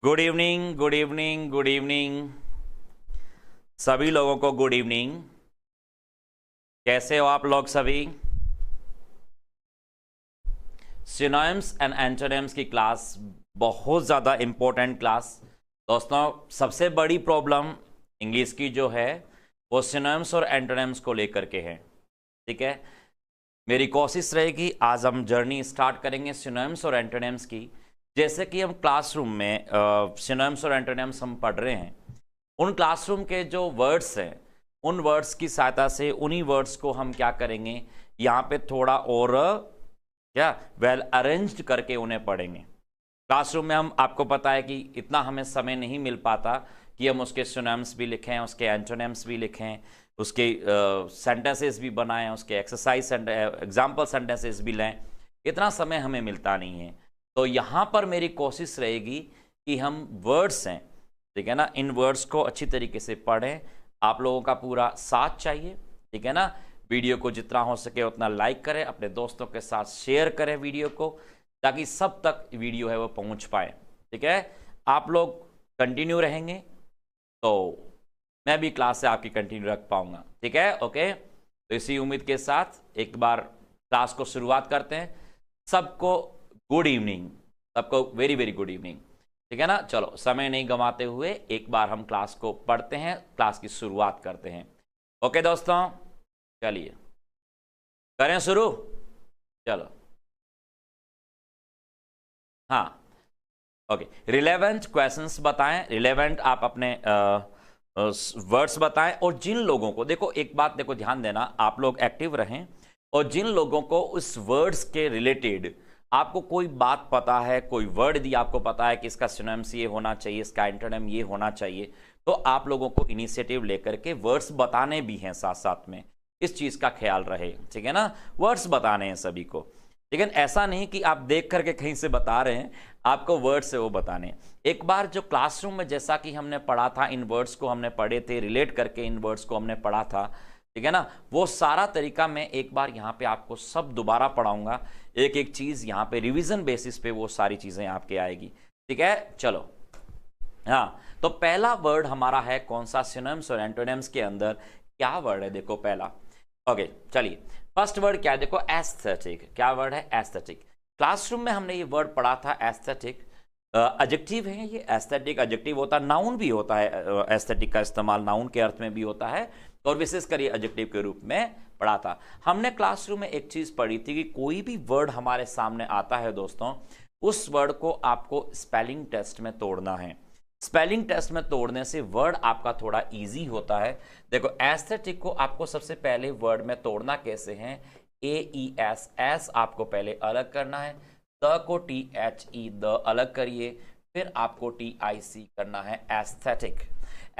Good evening, good evening, good evening. सभी लोगों को गुड इवनिंग। कैसे हो आप लोग सभी? सिनोनिम्स एंड एंटोनिम्स की क्लास बहुत ज़्यादा इम्पोर्टेंट क्लास। दोस्तों, सबसे बड़ी प्रॉब्लम इंग्लिश की जो है वो सिनोनिम्स और एंटोनिम्स को लेकर के है। ठीक है, मेरी कोशिश रहेगी आज हम जर्नी स्टार्ट करेंगे सिनोनिम्स और एंटोनिम्स की। जैसे कि हम क्लासरूम में सिनोनिम्स और एंटोनिम्स हम पढ़ रहे हैं, उन क्लासरूम के जो वर्ड्स हैं उन वर्ड्स की सहायता से उन्हीं वर्ड्स को हम क्या करेंगे, यहाँ पे थोड़ा और क्या वेल अरेंज्ड करके उन्हें पढ़ेंगे। क्लासरूम में हम आपको पता है कि इतना हमें समय नहीं मिल पाता कि हम उसके सिनोनिम्स भी लिखें, उसके एंटोनिम्स भी लिखें, उसके सेंटेंसेस भी बनाएं, उसके एक्सरसाइज एग्जाम्पल सेंटेंसेस भी लें। इतना समय हमें मिलता नहीं है। तो यहाँ पर मेरी कोशिश रहेगी कि हम वर्ड्स हैं, ठीक है ना, इन वर्ड्स को अच्छी तरीके से पढ़ें। आप लोगों का पूरा साथ चाहिए, ठीक है ना। वीडियो को जितना हो सके उतना लाइक करें, अपने दोस्तों के साथ शेयर करें वीडियो को, ताकि सब तक वीडियो है वो पहुंच पाए। ठीक है, आप लोग कंटिन्यू रहेंगे तो मैं भी क्लास से आपकी कंटिन्यू रख पाऊंगा। ठीक है, ओके। तो इसी उम्मीद के साथ एक बार क्लास को शुरुआत करते हैं। सबको गुड इवनिंग, सबको वेरी वेरी गुड इवनिंग। ठीक है ना, चलो समय नहीं गंवाते हुए एक बार हम क्लास को पढ़ते हैं, क्लास की शुरुआत करते हैं। ओके दोस्तों, चलिए करें शुरू। चलो, हाँ, ओके। रिलेवेंट क्वेश्चंस बताएं, रिलेवेंट आप अपने वर्ड्स बताएं। और जिन लोगों को, देखो एक बात, देखो ध्यान देना, आप लोग एक्टिव रहें, और जिन लोगों को उस वर्ड्स के रिलेटेड आपको कोई बात पता है, कोई वर्ड यदि आपको पता है कि इसका सिनोनिम्स ये होना चाहिए, इसका एंटोनिम ये होना चाहिए, तो आप लोगों को इनिशिएटिव लेकर के वर्ड्स बताने भी हैं साथ साथ में। इस चीज का ख्याल रहे, ठीक है ना, वर्ड्स बताने हैं सभी को। लेकिन ऐसा नहीं कि आप देख करके कहीं से बता रहे हैं, आपको वर्ड से वो बताने। एक बार जो क्लासरूम में जैसा कि हमने पढ़ा था, इन वर्ड्स को हमने पढ़े थे, रिलेट करके इन वर्ड्स को हमने पढ़ा था, ठीक है ना, वो सारा तरीका मैं एक बार यहाँ पे आपको सब दोबारा पढ़ाऊंगा। एक एक चीज यहाँ पे रिवीजन बेसिस पे वो सारी चीजें आपके आएगी। ठीक है, चलो। हाँ, तो पहला वर्ड हमारा है कौन सा सिनोनिम्स और एंटोनिम्स के अंदर? क्या वर्ड है? देखो पहला, ओके चलिए, फर्स्ट वर्ड क्या है? देखो एस्थेटिक। क्या वर्ड है? एस्थेटिक। क्लासरूम में हमने ये वर्ड पढ़ा था एस्थेटिक। एडजेक्टिव है ये, एस्थेटिक एडजेक्टिव होता है, नाउन भी होता है। एस्थेटिक का इस्तेमाल नाउन के अर्थ में भी होता है, और विशेषकर ये एडजेक्टिव के रूप में पढ़ा था हमने क्लासरूम में। एक चीज पढ़ी थी कि कोई भी वर्ड हमारे सामने आता है दोस्तों, उस वर्ड को आपको स्पेलिंग टेस्ट में तोड़ना है। स्पेलिंग टेस्ट में तोड़ने से वर्ड आपका थोड़ा इजी होता है। देखो एस्थेटिक को आपको सबसे पहले वर्ड में तोड़ना कैसे है? AES, एस आपको पहले अलग करना है, द को THE द अलग करिए, फिर आपको TIC करना है एस्थेटिक।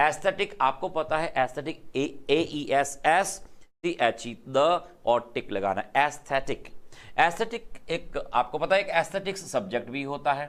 एस्थेटिक आपको पता है, aesthetic AES S THE the और टिक लगाना, एस्थेटिक। एस्थेटिक एक आपको पता है, एक एस्थेटिक्स सब्जेक्ट भी होता है।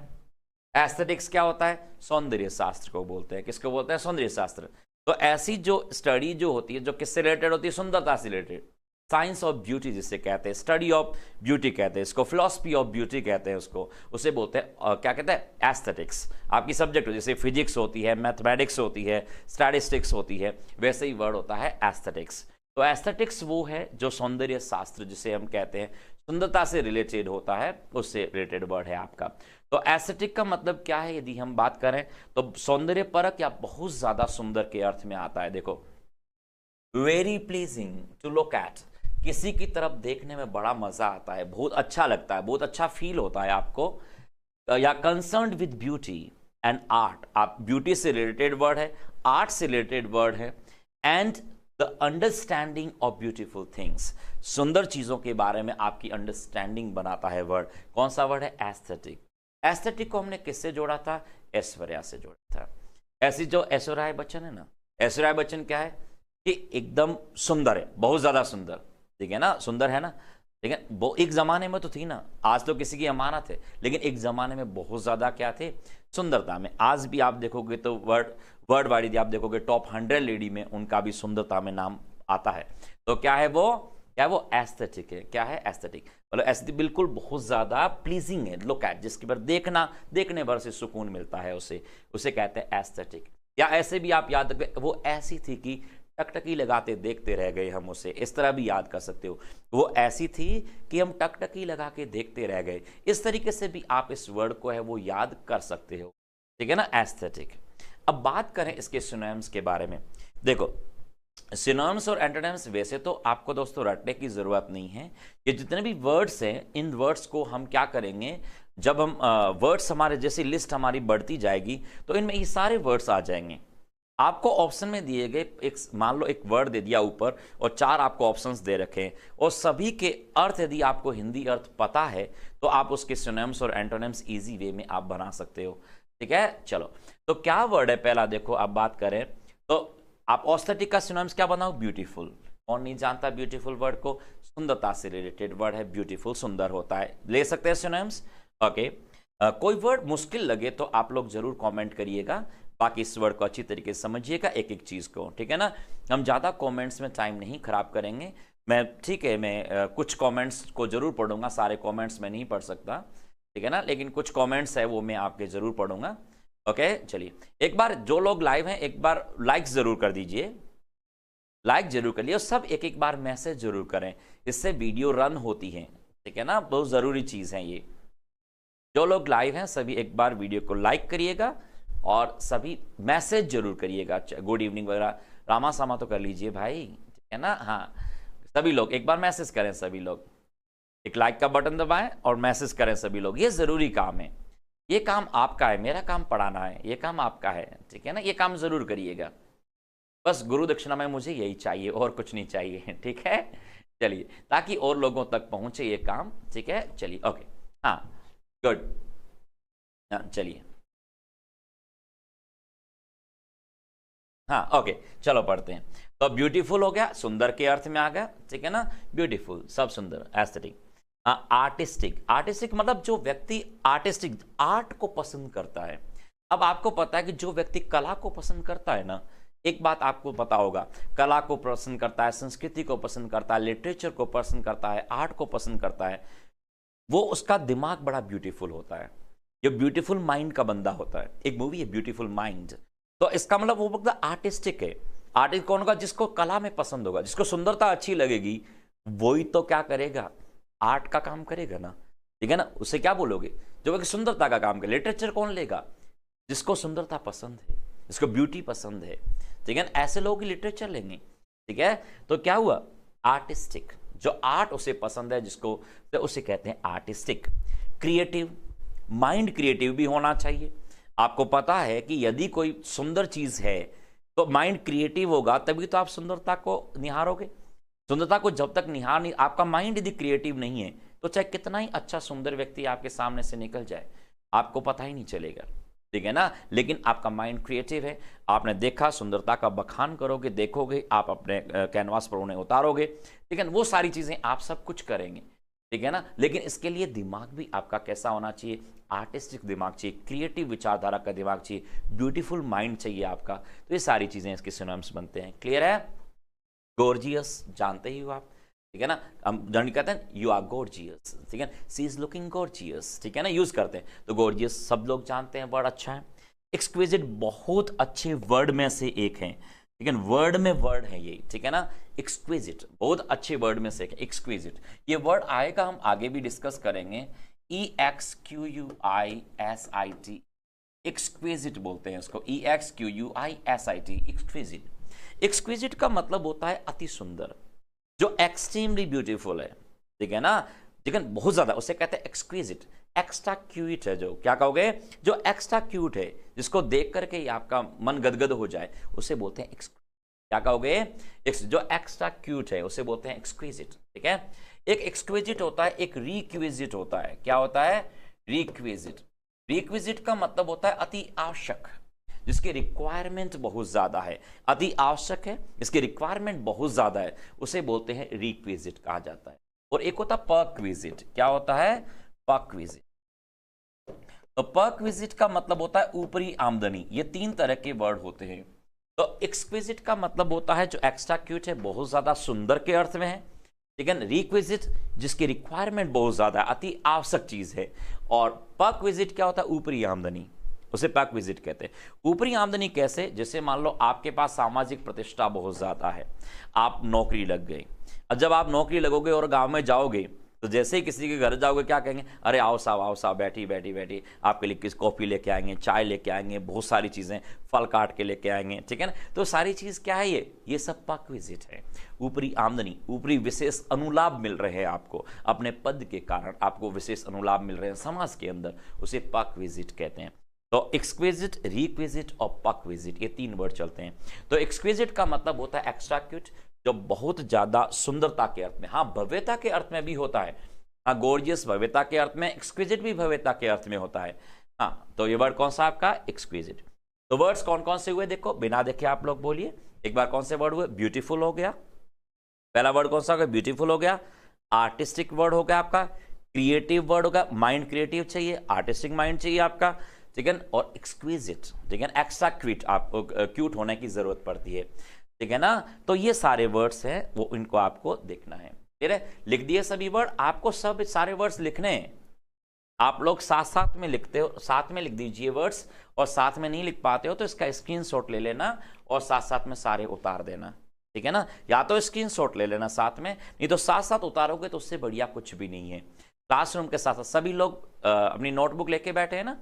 एस्थेटिक्स क्या होता है? सौंदर्य शास्त्र को बोलते हैं। किसको बोलते हैं? सौंदर्य शास्त्र। तो ऐसी जो स्टडी जो होती है, जो किससे रिलेटेड होती है? सुंदरता से रिलेटेड। साइंस ऑफ ब्यूटी जिसे कहते हैं, स्टडी ऑफ ब्यूटी कहते हैं इसको, फिलॉसफी ऑफ ब्यूटी कहते हैं उसको, उसे बोलते हैं क्या कहते हैं? एस्थेटिक्स। आपकी सब्जेक्ट हो, जैसे फिजिक्स होती है, मैथमेटिक्स होती है, स्टैटिस्टिक्स होती है, वैसे ही वर्ड होता है एस्थेटिक्स। तो एस्थेटिक्स वो है जो सौंदर्य शास्त्र जिसे हम कहते हैं, सुंदरता से रिलेटेड होता है, उससे रिलेटेड वर्ड है आपका। तो एस्थेटिक का मतलब क्या है यदि हम बात करें तो सौंदर्य परक या बहुत ज्यादा सुंदर के अर्थ में आता है। देखो, very pleasing to look at, किसी की तरफ देखने में बड़ा मजा आता है, बहुत अच्छा लगता है, बहुत अच्छा फील होता है आपको। या concerned with beauty and art, आप ब्यूटी से रिलेटेड वर्ड है, आर्ट से रिलेटेड वर्ड है, and the understanding of beautiful things, सुंदर चीजों के बारे में आपकी अंडरस्टैंडिंग बनाता है वर्ड। कौन सा वर्ड है? एस्थेटिक। एस्थेटिक को हमने किससे जोड़ा था? ऐश्वर्या से जोड़ा था। ऐसी जो ऐश्वर्या राय बच्चन है ना, ऐश्वर्या राय बच्चन क्या है कि एकदम सुंदर है, बहुत ज्यादा सुंदर, ठीक है ना, सुंदर है ना। लेकिन वो एक जमाने में तो थी ना, आज तो किसी की अमानत है, लेकिन एक जमाने में बहुत ज्यादा क्या थे? सुंदरता में। आज भी आप देखोगे तो वर्ड वाइड आप देखोगे टॉप 100 लेडी में उनका भी सुंदरता में नाम आता है। तो क्या है वो? क्या है वो? एस्थेटिक है। क्या है? एस्थेटिक। मतलब एस्थेटिक बिल्कुल बहुत ज्यादा प्लीजिंग है, लुक एट, जिसके पर देखने भर से सुकून मिलता है, उसे कहते हैं एस्थेटिक। या ऐसे भी आप याद रखें, वो ऐसी थी कि टकटकी लगाते देखते रह गए हम उसे, इस तरह भी याद कर सकते हो। वो ऐसी थी कि हम टकटकी लगा के देखते रह गए, इस तरीके से भी आप इस वर्ड को है वो याद कर सकते हो, ठीक है ना, एस्थेटिक। अब बात करें इसके सिनोनिम्स के बारे में। देखो सिनोनिम्स और एंटोनिम्स वैसे तो आपको दोस्तों रटने की जरूरत नहीं है। ये जितने भी वर्ड्स हैं, इन वर्ड्स को हम क्या करेंगे, जब हम वर्ड्स हमारे जैसी लिस्ट हमारी बढ़ती जाएगी तो इनमें ये सारे वर्ड्स आ जाएंगे। आपको ऑप्शन में दिए गए एक, मान लो एक वर्ड दे दिया ऊपर और 4 आपको ऑप्शंस दे रखे हैं, और सभी के अर्थ यदि आपको हिंदी अर्थ पता है तो आप उसके सिनोनिम्स और एंटोनिम्स इजी वे में आप बना सकते हो, ठीक है। चलो तो क्या वर्ड है पहला, देखो आप बात करें तो आप ऑस्थेटिक का सिनोनिम्स क्या बनाओ? ब्यूटीफुल। कौन नहीं जानता ब्यूटीफुल वर्ड को? सुंदरता से रिलेटेड वर्ड है ब्यूटीफुल, सुंदर होता है, ले सकते हैं सिनोनिम्स। ओके, कोई वर्ड मुश्किल लगे तो आप लोग जरूर कमेंट करिएगा, बाकी इस वर्ड को अच्छी तरीके से समझिएगा एक एक चीज को, ठीक है ना। हम ज्यादा कमेंट्स में टाइम नहीं खराब करेंगे। मैं ठीक है, मैं कुछ कमेंट्स को जरूर पढ़ूंगा, सारे कमेंट्स में नहीं पढ़ सकता, ठीक है ना, लेकिन कुछ कमेंट्स है वो मैं आपके जरूर पढ़ूंगा। ओके चलिए, एक बार जो लोग लाइव हैं एक बार लाइक जरूर कर दीजिए, लाइक जरूर कर लिए, और सब एक एक बार मैसेज जरूर करें, इससे वीडियो रन होती है, ठीक है ना, बहुत जरूरी चीज है ये। जो लोग लाइव हैं सभी एक बार वीडियो को लाइक करिएगा और सभी मैसेज जरूर करिएगा, गुड इवनिंग वगैरह रामा सामा तो कर लीजिए भाई, ठीक है ना। हाँ सभी लोग एक बार मैसेज करें, सभी लोग एक लाइक का बटन दबाएं और मैसेज करें सभी लोग, ये जरूरी काम है, ये काम आपका है, मेरा काम पढ़ाना है, ये काम आपका है, ठीक है ना, ये काम जरूर करिएगा। बस गुरु दक्षिणा में मुझे यही चाहिए और कुछ नहीं चाहिए, ठीक है। चलिए ताकि और लोगों तक पहुंचे ये काम, ठीक है। चलिए ओके, हाँ गुड, चलिए हाँ ओके चलो पढ़ते हैं। तो ब्यूटीफुल हो गया, सुंदर के अर्थ में आ गया, ठीक है ना, ब्यूटीफुल सब सुंदर, एस्थेटिक। आर्टिस्टिक, आर्टिस्टिक मतलब जो व्यक्ति आर्टिस्टिक आर्ट को पसंद करता है। अब आपको पता है कि जो व्यक्ति कला को पसंद करता है ना, एक बात आपको पता होगा, कला को पसंद करता है, संस्कृति को पसंद करता है, लिटरेचर को पसंद करता है, आर्ट को पसंद करता है, वो उसका दिमाग बड़ा ब्यूटीफुल होता है, जो ब्यूटीफुल माइंड का बंदा होता है। एक मूवी है ब्यूटीफुल माइंड, तो इसका मतलब वो बंदा आर्टिस्टिक है। आर्टिस्ट कौन होगा? जिसको कला में पसंद होगा, जिसको सुंदरता अच्छी लगेगी, वही तो क्या करेगा? आर्ट का काम करेगा ना, ठीक है ना। उसे क्या बोलोगे? जो व्यक्ति सुंदरता का काम करे। लिटरेचर कौन लेगा? जिसको सुंदरता पसंद है, जिसको ब्यूटी पसंद है, ठीक है ना, ऐसे लोग ही लिटरेचर लेंगे, ठीक है। तो क्या हुआ? आर्टिस्टिक, जो आर्ट उसे पसंद है जिसको, तो उसे कहते हैं आर्टिस्टिक। क्रिएटिव, माइंड क्रिएटिव भी होना चाहिए। आपको पता है कि यदि कोई सुंदर चीज है तो माइंड क्रिएटिव होगा, तभी तो आप सुंदरता को निहारोगे। सुंदरता को जब तक निहार नहीं, आपका माइंड यदि क्रिएटिव नहीं है तो चाहे कितना ही अच्छा सुंदर व्यक्ति आपके सामने से निकल जाए, आपको पता ही नहीं चलेगा, ठीक है ना। लेकिन आपका माइंड क्रिएटिव है, आपने देखा, सुंदरता का बखान करोगे, देखोगे, आप अपने कैनवास पर उन्हें उतारोगे, ठीक है ना, वो सारी चीजें आप सब कुछ करेंगे, ठीक है ना। लेकिन इसके लिए दिमाग भी आपका कैसा होना चाहिए? आर्टिस्टिक दिमाग चाहिए, क्रिएटिव विचारधारा का दिमाग चाहिए, ब्यूटीफुल माइंड चाहिए आपका। तो ये सारी चीजें इसके सिनोनिम्स बनते हैं। क्लियर है? गॉर्जियस जानते ही हो आप, ठीक है ना, हम जनरली कहते हैं यू आर गॉर्जियस, ठीक है, सी इज लुकिंग गॉर्जियस, ठीक है ना, यूज करते हैं। तो गॉर्जियस सब लोग जानते हैं, वर्ड अच्छा है। एक्सक्विजिट बहुत अच्छे वर्ड में से एक है, ठीक है, वर्ड में वर्ड है ये, ठीक है ना। एक्सक्विजिट बहुत अच्छे वर्ड में से एक है, एक्सक्विजिट। ये वर्ड आएगा, हम आगे भी डिस्कस करेंगे। EXQUISIT, एक्सक्विजिट बोलते हैं इसको, EXQUISIT, एक्सक्विजिट। एक्सक्विजिट का मतलब होता है अति सुंदर, जो एक्सट्रीमली ब्यूटीफुल है, ठीक है ना, ठीक है, बहुत ज्यादा, उसे कहते हैं एक्सक्विजिट। एक्स्ट्रा क्यूट है, जो क्या कहोगे? जो एक्स्ट्रा क्यूट है, जिसको देख करके ही आपका मन गदगद हो जाए, उसे बोलते हैं क्या कहोगे? जो एक्स्ट्रा क्यूट है उसे बोलते हैं एक्सक्विजिट, ठीक है। एक एक्सक्विजिट होता है, एक रिक्विजिट होता है। क्या होता है? रिक्विजिट। रिक्विजिट का मतलब होता है अति आवश्यक, जिसकी रिक्वायरमेंट बहुत ज्यादा है, अति आवश्यक है, इसकी रिक्वायरमेंट बहुत ज्यादा है, उसे बोलते हैं रिक्विजिट कहा जाता है। और एक होता है परक्विजिट। क्या होता है? परक्विजिट। तो परक्विजिट का मतलब होता है ऊपरी आमदनी। ये 3 तरह के वर्ड होते हैं। तो एक्सक्विजिट का मतलब होता है जो एक्स्ट्रा क्यूट है, बहुत ज्यादा सुंदर के अर्थ में है, ठीक है ना। रिक्विजिट जिसकी रिक्वायरमेंट बहुत ज्यादा है, अति आवश्यक चीज है। और परक्विजिट क्या होता है? ऊपरी आमदनी, उसे परक्विजिट कहते हैं। ऊपरी आमदनी कैसे? जैसे मान लो आपके पास सामाजिक प्रतिष्ठा बहुत ज्यादा है, आप नौकरी लग गई। अब जब आप नौकरी लगोगे और गांव में जाओगे तो जैसे ही किसी के घर जाओगे क्या कहेंगे? अरे आओ साहब बैठी बैठी बैठी, आपके लिए किस कॉफी लेके आएंगे, चाय लेके आएंगे, बहुत सारी चीजें, फल काट के लेके आएंगे, ठीक है ना। तो सारी चीज क्या है? ये सब परक्विजिट है। ऊपरी आमदनी, ऊपरी विशेष अनुलाभ मिल रहे हैं आपको, अपने पद के कारण आपको विशेष अनुलाभ मिल रहे हैं समाज के अंदर, उसे परक्विजिट कहते हैं। तो एक्सक्विजिट, रिक्विजिट और परक्विजिट, ये 3 वर्ड चलते हैं। तो एक्सक्विजिट का मतलब होता है एक्स्ट्रा, जो बहुत ज्यादा सुंदरता के अर्थ में, हाँ भव्यता के अर्थ में भी होता है, हाँ गोर्जियस भव्यता के अर्थ में, एक्सक्विजिट भी भव्यता के अर्थ में होता है। हाँ तो ये वर्ड कौन सा आपका? एक्सक्विजिट। तो वर्ड्स कौन कौन से हुए देखो, बिना देखे आप लोग बोलिए एक बार। कौन से वर्ड हुए? ब्यूटीफुल हो गया, पहला वर्ड कौन सा हो गया? ब्यूटीफुल हो गया। आर्टिस्टिक वर्ड हो गया आपका, क्रिएटिव वर्ड होगा, माइंड क्रिएटिव चाहिए, आर्टिस्टिक माइंड चाहिए आपका, ठीक है। और एक्सक्विजिट, ठीक है, एक्स्ट्रा क्विट, आपको क्यूट होने की जरूरत पड़ती है, ठीक है ना। तो ये सारे वर्ड्स हैं, वो इनको आपको देखना है। ठीक है, लिख दिए सभी वर्ड, आपको सब सारे वर्ड्स लिखने हैं। आप लोग साथ साथ में लिखते हो, साथ में लिख दीजिए वर्ड्स, और साथ में नहीं लिख पाते हो तो इसका स्क्रीनशॉट ले लेना और साथ साथ में सारे उतार देना, ठीक है ना। या तो स्क्रीनशॉट ले लेना साथ में, नहीं तो साथ साथ उतारोगे तो उससे बढ़िया कुछ भी नहीं है। क्लासरूम के साथ साथ सभी लोग अपनी नोटबुक लेके बैठे हैं ना।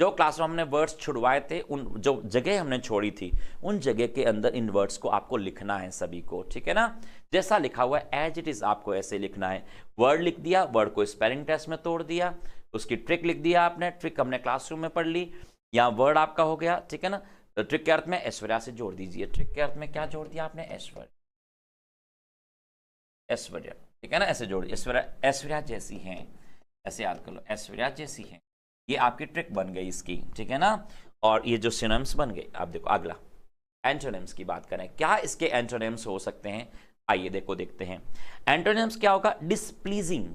जो क्लासरूम हमने वर्ड्स छुड़वाए थे, उन जो जगह हमने छोड़ी थी, उन जगह के अंदर इन वर्ड्स को आपको लिखना है सभी को, ठीक है ना। जैसा लिखा हुआ है एज इट इज आपको ऐसे लिखना है। वर्ड लिख दिया, वर्ड को स्पेलिंग टेस्ट में तोड़ दिया, उसकी ट्रिक लिख दिया आपने, ट्रिक हमने क्लासरूम में पढ़ ली। यहाँ वर्ड आपका हो गया, ठीक है ना। तो ट्रिक के अर्थ में ऐश्वर्या से जोड़ दीजिए। ट्रिक के अर्थ में क्या जोड़ दिया आपने? ऐश्वर्या, ऐश्वर्या, ठीक है ना, ऐसे जोड़ दिया। ऐश्वर्या, ऐश्वर्या जैसी हैं, ऐसे याद कर लो, ऐश्वर्या जैसी हैं। ये आपकी ट्रिक बन गई इसकी, ठीक है ना। और ये जो सिनोनिम्स बन गए, आप देखो अगला एंटोनिम्स की बात करें, क्या इसके एंटोनिम्स हो सकते हैं? आइए देखो देखते हैं। एंटोनिम्स क्या होगा? डिसप्लीजिंग।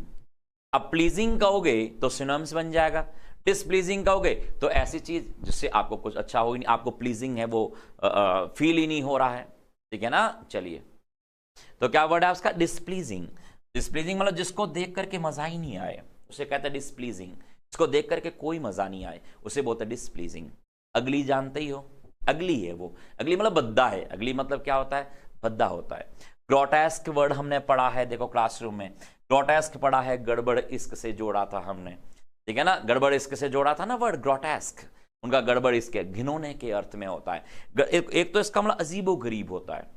अब प्लीजिंग कहोगे तो सिनोनिम्स बन जाएगा, डिसप्लीजिंग कहोगे तो ऐसी चीज जिससे आपको कुछ अच्छा हो ही नहीं, आपको प्लीजिंग है वो फील ही नहीं हो रहा है, ठीक है ना। चलिए, तो क्या वर्ड है उसका? डिसप्लीजिंग। डिसप्लीजिंग मतलब जिसको देख करके मजा ही नहीं आए, उसे कहते हैं डिसप्लीजिंग। इसको देख करके कोई मजा नहीं आए, उसे बोलते हैं डिसप्लीजिंग। अगली जानते ही हो, अगली है वो, अगली मतलब भद्दा है। अगली मतलब क्या होता है? भद्दा होता है। ग्रोटेस्क वर्ड हमने पढ़ा है, देखो क्लासरूम में ग्रोटेस्क पढ़ा है, गड़बड़ इश्क से जोड़ा था हमने, ठीक है ना। गड़बड़ इश्क से जोड़ा था ना वर्ड ग्रोटेस्क, उनका गड़बड़ इश्क घिनौने के अर्थ में होता है। एक तो इसका मतलब अजीबो गरीब होता है,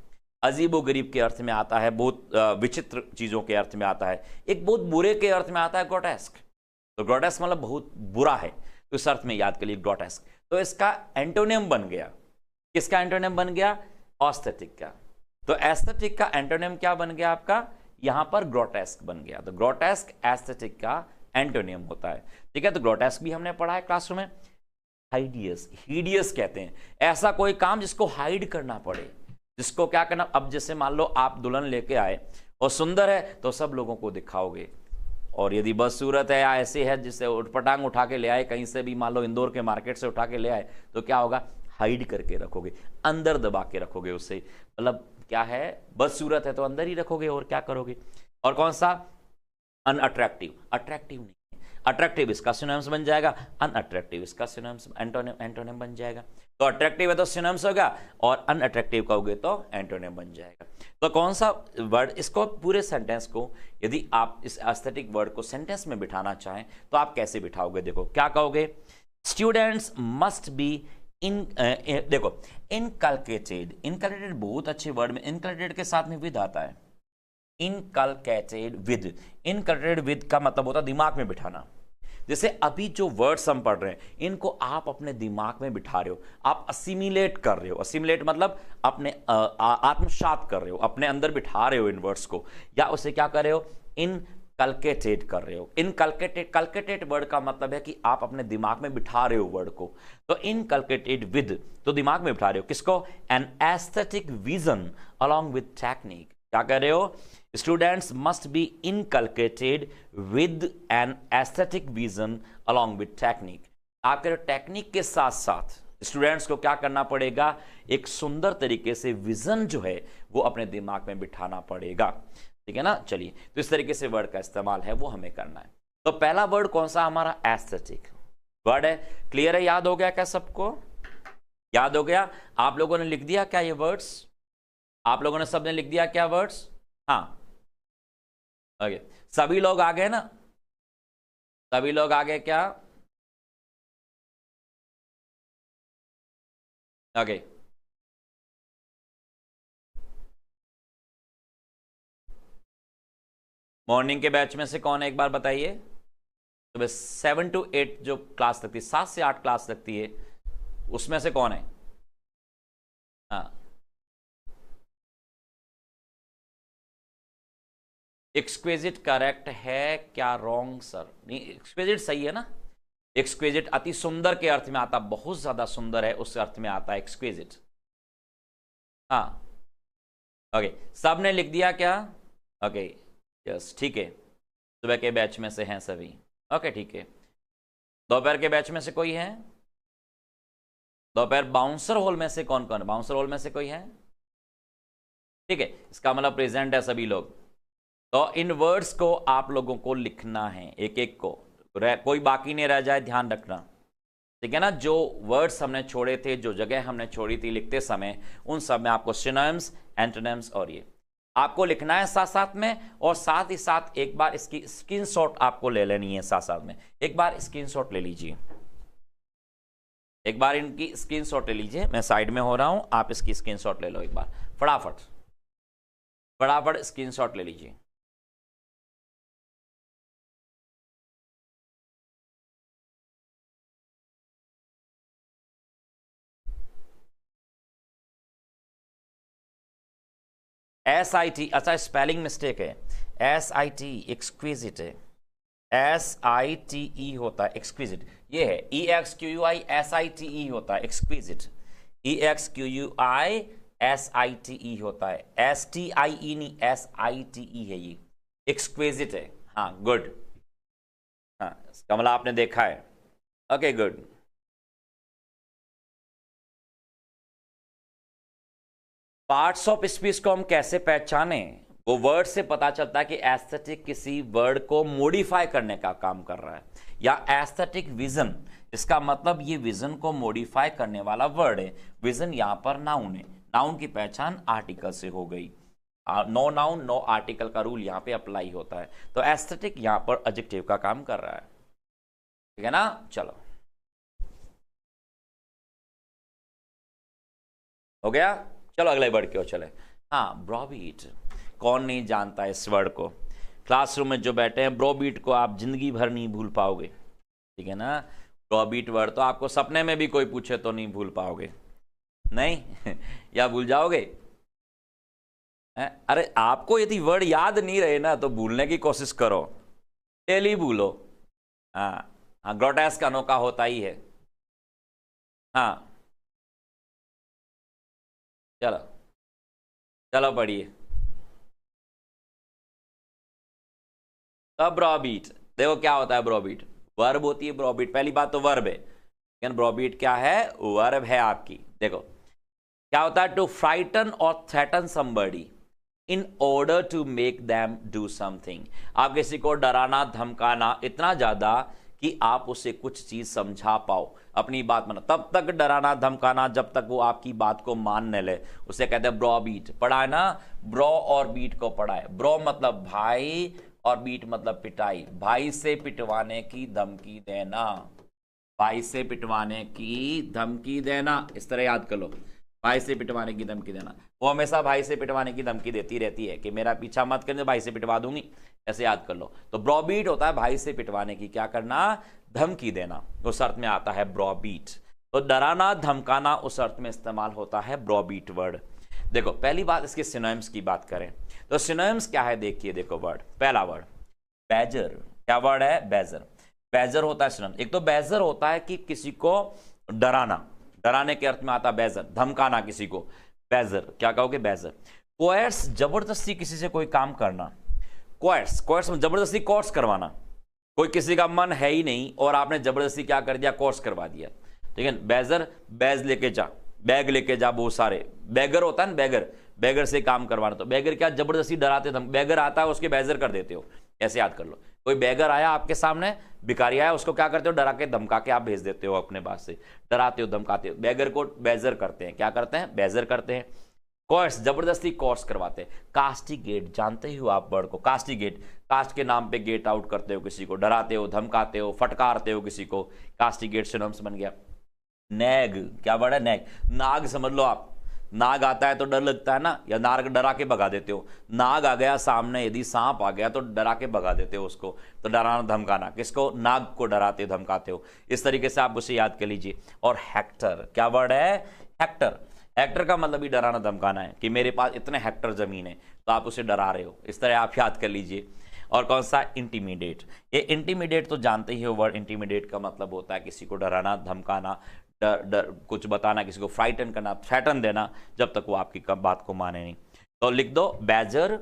अजीबो गरीब के अर्थ में आता है, बहुत विचित्र चीजों के अर्थ में आता है। एक बहुत बुरे के अर्थ में आता है ग्रोटेस्क, तो ग्रोटेस्क मतलब बहुत बुरा है, तो इस अर्थ में याद करिए ग्रोटेस्क। तो इसका एंटोनिम बन गया, किसका एंटोनिम बन गया? एस्थेटिक का। तो एस्थेटिक का एंटोनिम क्या बन गया आपका? यहां पर ग्रोटेस्क बन गया। तो ग्रोटेस्क एस्थेटिक का एंटोनिम होता है, ठीक है। तो ग्रोटेस्क भी हमने पढ़ा है क्लासरूम में। हाइडियस, हीडियस कहते हैं ऐसा कोई काम जिसको हाइड करना पड़े, जिसको क्या करना। अब जैसे मान लो आप दुल्हन लेके आए और सुंदर है तो सब लोगों को दिखाओगे, और यदि बदसूरत है या ऐसे है जिससे उठपटांग उठा के ले आए कहीं से भी, मान लो इंदौर के मार्केट से उठा के ले आए, तो क्या होगा? हाइड करके रखोगे, अंदर दबा के रखोगे उसे। मतलब क्या है? बदसूरत है तो अंदर ही रखोगे, और क्या करोगे? और कौन सा? अनअट्रैक्टिव, अट्रैक्टिव नहीं, अट्रैक्टिव इसका सिनोनिम्स बन जाएगा, अनअट्रैक्टिव इसका सिनोनिम्स एंटोनिम बन जाएगा। तो अट्रैक्टिव है तो सिनोनिम्स होगा, और अनअट्रैक्टिव कहोगे तो एंटोनिम बन जाएगा। तो कौन सा वर्ड? इसको पूरे सेंटेंस को, यदि आप इस एस्थेटिक वर्ड को सेंटेंस में बिठाना चाहें तो आप कैसे बिठाओगे? देखो क्या कहोगे? स्टूडेंट्स मस्ट बी इन, देखो इनकलकेटेड, इनकलकेटेड बहुत अच्छे वर्ड में, इनकलकेटेड के साथ में विद आता है। इनकलकेटेड विद, इनकलकेटेड विद का मतलब होता है दिमाग में बिठाना। जैसे अभी जो वर्ड्स हम पढ़ रहे हैं, इनको आप अपने दिमाग में बिठा रहे हो, आप असिमिलेट कर रहे हो। असिमिलेट मतलब अपने आत्मसात कर रहे हो, अपने अंदर बिठा रहे हो इन वर्ड्स को, या उसे क्या कर रहे हो? इनकलकेटेड कर रहे हो। इनकलकेटेड, कलकेटेड वर्ड का मतलब है कि आप अपने दिमाग में बिठा रहे हो वर्ड को। तो इनकलकेटेड विद, तो दिमाग में बिठा रहे हो किसको? An aesthetic vision along with technique. क्या कर रहे हो? Students must be inculcated with an aesthetic vision along with technique. आपके टेक्निक के साथ साथ स्टूडेंट्स को क्या करना पड़ेगा? एक सुंदर तरीके से विजन जो है वो अपने दिमाग में बिठाना पड़ेगा। ठीक है ना। चलिए, तो इस तरीके से वर्ड का इस्तेमाल है वो हमें करना है। तो पहला वर्ड कौन सा हमारा, एस्थेटिक वर्ड है। क्लियर है, याद हो गया क्या सबको, याद हो गया। आप लोगों ने लिख दिया क्या ये वर्ड्स, आप लोगों ने सबने लिख दिया क्या वर्ड्स, हाँ ओके, सभी लोग आ गए ना, सभी लोग आ गए क्या, ओके। मॉर्निंग के बैच में से कौन है, एक बार बताइए। तो बस 7 to 8 जो क्लास लगती है, 7 से 8 क्लास लगती है, उसमें से कौन है, हाँ। एक्सक्विजिट करेक्ट है क्या, रॉन्ग सर, नहीं एक्सक्विजिट सही है ना। एक्सक्विजिट अति सुंदर के अर्थ में आता, बहुत ज्यादा सुंदर है उस अर्थ में आता है एक्सक्विजिट, हाँ ओके। सबने लिख दिया क्या, ओके यस ठीक है। सुबह के बैच में से हैं सभी, ओके ठीक है। दोपहर के बैच में से कोई है, दोपहर बाउंसर हॉल में से कौन कौन है, बाउंसर हॉल में से कोई है, ठीक है, इसका मतलब प्रेजेंट है सभी लोग। तो इन वर्ड्स को आप लोगों को लिखना है, एक एक को, कोई बाकी नहीं रह जाए, ध्यान रखना, ठीक है ना। जो वर्ड्स हमने छोड़े थे, जो जगह हमने छोड़ी थी लिखते समय, उन सब में आपको सिनोनिम्स, एंटोनिम्स और ये आपको लिखना है साथ साथ में। और साथ ही साथ एक बार इसकी स्क्रीनशॉट आपको ले लेनी है, साथ साथ में एक बार स्क्रीनशॉट ले लीजिए, एक बार इनकी स्क्रीनशॉट ले लीजिए। मैं साइड में हो रहा हूं, आप इसकी स्क्रीनशॉट ले लो एक बार, फटाफट फटाफट स्क्रीनशॉट ले लीजिए। SIT, अच्छा स्पेलिंग मिस्टेक है, SIT एक्सक्विजिट है, SITE होता है एक्सक्विजिट, ये है EXQUI SITE होता है एक्सक्विजिट, EXQUI SITE होता है, STIE नहीं SITE है, ये एक्सक्विजिट है, हाँ गुड, हाँ कमला आपने देखा है, okay good. Parts of speech को हम कैसे पहचाने, वो वर्ड से पता चलता है कि एस्थेटिक किसी वर्ड को मॉडिफाई करने का काम कर रहा है, या एस्थेटिक विजन, इसका मतलब ये विजन को मॉडिफाई करने वाला वर्ड है। विजन यहां पर नाउन है, नाउन की पहचान आर्टिकल से हो गई, नो नाउन नो आर्टिकल का रूल यहां पे अप्लाई होता है। तो एस्थेटिक यहां पर एडजेक्टिव का काम कर रहा है, ठीक है ना। चलो हो गया, चलो अगले वर्ड की ओर चले। हाँ ब्रोबीट, कौन नहीं जानता इस वर्ड को, क्लासरूम में जो बैठे हैं ब्रोबीट को आप जिंदगी भर नहीं भूल पाओगे, ठीक है ना। ब्रोबीट वर्ड तो आपको सपने में भी कोई पूछे तो नहीं भूल पाओगे, नहीं या भूल जाओगे, अरे आपको यदि वर्ड याद नहीं रहे ना तो भूलने की कोशिश करो, डेली भूलो, हाँ हाँ ग्रोटेस्क अनोखा होता ही है, हाँ चलो चलो पढ़िए। अब ब्रोबीट देखो क्या होता है, ब्रोबीट वर्ब होती है, ब्रोबीट पहली बात तो वर्ब है, लेकिन ब्रोबीट क्या है, वर्ब है आपकी। देखो क्या होता है, टू फ्राइटन और threaten somebody in order to make them do something, आप किसी को डराना धमकाना इतना ज्यादा कि आप उसे कुछ चीज समझा पाओ, अपनी बात मानो, तब तक डराना धमकाना जब तक वो आपकी बात को मान न ले, उसे कहते हैं ब्रो बीट। पढ़ा है ना, ब्रो और बीट को पढ़ा है, ब्रो मतलब भाई और बीट मतलब पिटाई, भाई से पिटवाने की धमकी देना, भाई से पिटवाने की धमकी देना, इस तरह याद कर लो, भाई से पिटवाने की धमकी देना। वो हमेशा भाई से पिटवाने की धमकी देती रहती है कि मेरा पीछा मत करने, भाई से पिटवा दूंगी, ऐसे याद कर लो। तो ब्रोबीट होता है भाई से पिटवाने की क्या करना, धमकी देना, उस अर्थ में आता है ब्रोबीट। तो डराना धमकाना उस अर्थ में इस्तेमाल होता है ब्रोबीट वर्ड। देखो पहली बात इसके सिनोनिम्स की बात करें तो सिनोनिम्स क्या है, देखिए देखो वर्ड, पहला वर्ड बैजर, क्या वर्ड है, बैजर। बैजर होता है सिनोनिम, एक तो बैजर होता है कि किसी को डराना, डराने के अर्थ में आता है बैजर, धमकाना किसी को, बैजर क्या कहोगे, बैजर। कोर्स जबरदस्ती किसी से कोई काम करना, कोर्स, कोर्स जबरदस्ती कोर्स करवाना, कोई किसी का मन है ही नहीं और आपने जबरदस्ती क्या कर दिया, कोर्स करवा दिया, ठीक है। बैजर, बैज लेके जा, बैग लेके जा, बहुत सारे, बैगर होता है ना, बैगर, बैगर से काम करवाना, तो बैगर क्या जबरदस्ती डराते धम, बैगर आता है उसके बैजर कर देते हो, ऐसे याद कर लो। कोई बैगर आया आपके सामने, भिखारी आया, उसको क्या करते हो, डरा के धमका के आप भेज देते हो अपने पास से, डराते हो धमकाते हो। बैगर को बैजर करते हैं, क्या करते हैं, बैजर करते हैं। कोर्स, जबरदस्ती कोर्स करवाते हैं। कास्टिगेट, जानते हो आप वर्ड को, कास्टिगेट, कास्ट के नाम पे गेट आउट करते हो किसी को, डराते हो, धमकाते हो, फटकारते हो किसी को, कास्टिगेट सिनोनिम्स बन गया। नैग, क्या वर्ड है, नैग, नाग समझ लो आप, नाग आता है तो डर लगता है ना, या नाग डरा के भगा देते हो। नाग आ गया सामने, यदि सांप आ गया तो डरा के भगा देते हो उसको, तो डराना धमकाना, किसको, नाग को डराते धमकाते हो। इस तरीके से आप उसे याद कर लीजिए। और हेक्टर, क्या वर्ड है, हेक्टर, हेक्टर का मतलब ही डराना धमकाना है कि मेरे पास इतने हेक्टर जमीन है, तो आप उसे डरा रहे हो, इस तरह आप याद कर लीजिए। और कौन सा, इंटीमिडेट, ये इंटीमिडेट तो जानते ही हो वर्ड, इंटीमिडेट का मतलब होता है किसी को डराना धमकाना, डर कुछ बताना, किसी को फ्राइटन करना, थ्रेटन देना, जब तक वो आपकी बात को माने नहीं। तो लिख दो बैजर,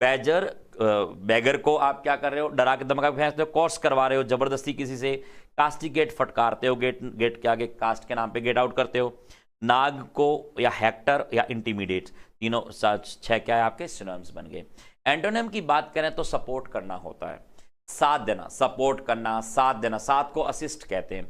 बैजर, बैगर को आप क्या कर रहे हो, डरा के धमका के फेंकते हो, कोर्स करवा रहे हो जबरदस्ती किसी से। कास्टिगेट, फटकारते हो, गेट, गेट के आगे कास्ट के नाम पे गेट आउट करते हो। नाग को या हेक्टर या इंटीमिडेट, तीनों 6 क्या है आपके सिनोनिम्स बन गए। एंटोनिम की बात करें तो सपोर्ट करना होता है, साथ देना, सपोर्ट करना, साथ देना, साथ को असिस्ट कहते हैं,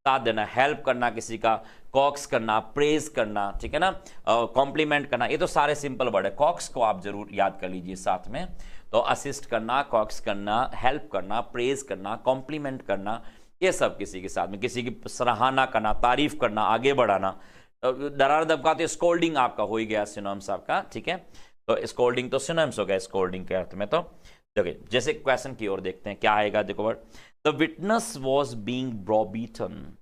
साथ देना, हेल्प करना किसी का, कॉक्स करना, प्रेज करना, ठीक है ना, कॉम्प्लीमेंट करना, ये तो सारे सिंपल वर्ड है। कॉक्स को आप जरूर याद कर लीजिए साथ में। तो असिस्ट करना, कॉक्स करना, हेल्प करना, प्रेज करना, कॉम्प्लीमेंट करना, ये सब किसी के साथ में, किसी की सराहना करना, तारीफ करना, आगे बढ़ाना। डराना धमकाते, स्कोल्डिंग आपका हो ही गया सिनोनिम्स आपका, ठीक है। तो स्कोल्डिंग तो सिनोनिम्स हो गया स्कोल्डिंग के अर्थ में। तो देखिए जैसे क्वेश्चन की ओर देखते हैं क्या आएगा, देखो word, the witness was being browbeaten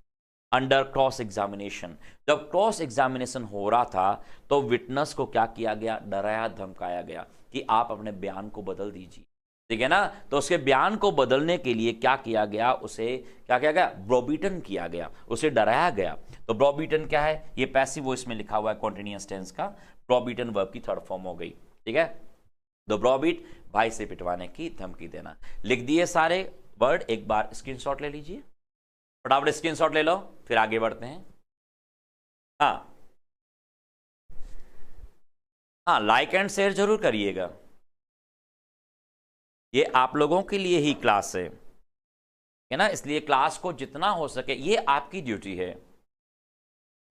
under cross examination. जब क्रॉस एग्जामिनेशन हो रहा था तो विटनेस को क्या किया गया, डराया धमकाया गया कि आप अपने बयान को बदल दीजिए, ठीक है ना। तो उसके बयान को बदलने के लिए क्या किया गया, उसे क्या किया गया, ब्रॉबीटन किया गया, उसे डराया गया। तो ब्रॉबीटन क्या है, ये पैसिव वॉइस में लिखा हुआ है कॉन्टिन्यूअस टेंस का, ब्रॉबीटन वर्ब की थर्ड फॉर्म हो गई, ठीक है। तो ब्रॉबीट, भाई से पिटवाने की धमकी देना। लिख दिए सारे वर्ड, एक बार स्क्रीनशॉट ले लीजिए, फटाफट स्क्रीनशॉट ले लो, फिर आगे बढ़ते हैं। हाँ, लाइक एंड शेयर जरूर करिएगा, ये आप लोगों के लिए ही क्लास है ना, इसलिए क्लास को जितना हो सके, ये आपकी ड्यूटी है।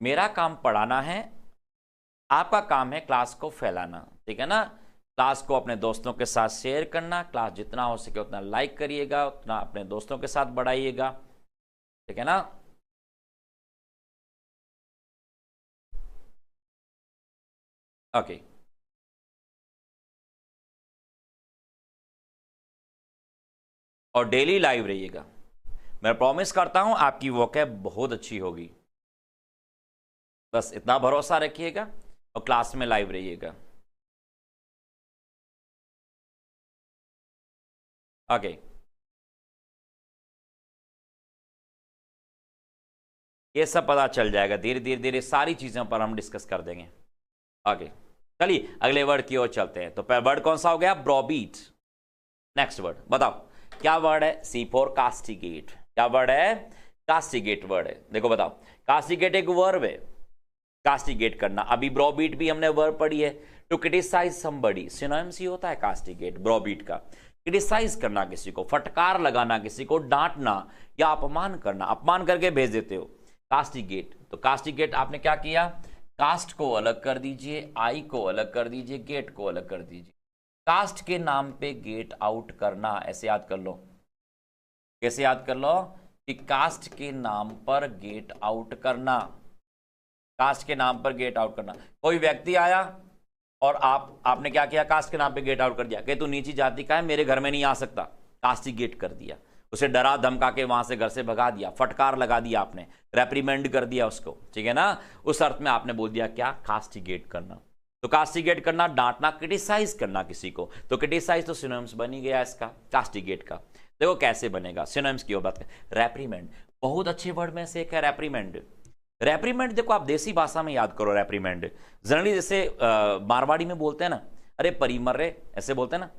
मेरा काम पढ़ाना है, आपका काम है क्लास को फैलाना, ठीक है ना। क्लास को अपने दोस्तों के साथ शेयर करना, क्लास जितना हो सके उतना लाइक करिएगा, उतना अपने दोस्तों के साथ बढ़ाइएगा, ठीक है ना। ओके, और डेली लाइव रहिएगा, मैं प्रॉमिस करता हूं आपकी वोकैब बहुत अच्छी होगी, बस इतना भरोसा रखिएगा और क्लास में लाइव रहिएगा। ओके, ये सब पता चल जाएगा धीरे धीरे धीरे, सारी चीजों पर हम डिस्कस कर देंगे। ओके, चलिए अगले वर्ड की ओर चलते हैं। तो वर्ड कौन सा हो गया, ब्रॉबीट। नेक्स्ट वर्ड बताओ क्या वर्ड है, सी फॉर कास्टिगेट। क्या वर्ड है, कास्टिगेट वर्ड है। देखो बताओ, कास्टिगेट एक वर्ब है, कास्टिगेट करना। अभी ब्रॉबीट भी हमने वर्ब पढ़ी है, टू क्रिटिसाइज समबडी, सिनोनिम्स ही होता है कास्टिगेट ब्रॉबीट का। क्रिटिसाइज करना किसी को, फटकार लगाना किसी को, डांटना या अपमान करना, अपमान करके भेज देते हो, कास्टिगेट। तो कास्टिगेट आपने क्या किया, कास्ट को अलग कर दीजिए, आई को अलग कर दीजिए, गेट को अलग कर दीजिए। कास्ट के नाम पे गेट आउट करना, ऐसे याद कर लो। कैसे याद कर लो कि कास्ट के नाम पर गेट आउट करना, कास्ट के नाम पर गेट आउट करना। कोई व्यक्ति आया और आपने क्या किया, कास्ट के नाम पे गेट आउट कर दिया कि तू नीची जाति का है, मेरे घर में नहीं आ सकता, कास्टिगेट कर दिया, उसे डरा धमका के वहां से घर से भगा दिया, फटकार लगा दिया आपने, रेप्रीमेंड कर दिया उसको, ठीक है ना। उस अर्थ में आपने बोल दिया क्या, कास्टिगेट करना। तो कास्टिगेट करना, डांटना, क्रिटिसाइज करना किसी को। तो क्रिटिसाइज तो सिनोनिम्स बन ही गया इसका, कास्टिगेट का। देखो कैसे बनेगा, सिनोनिम्स की ओर बात करें, रेप्रीमेंड, बहुत अच्छे वर्ड में से एक है रेप्रीमेंड। रेप्रीमेंड देखो आप देसी भाषा में याद करो, रेप्रीमेंड जनरली जैसे मारवाड़ी में बोलते हैं ना, अरे परी मर रहे, ऐसे बोलते हैं ना,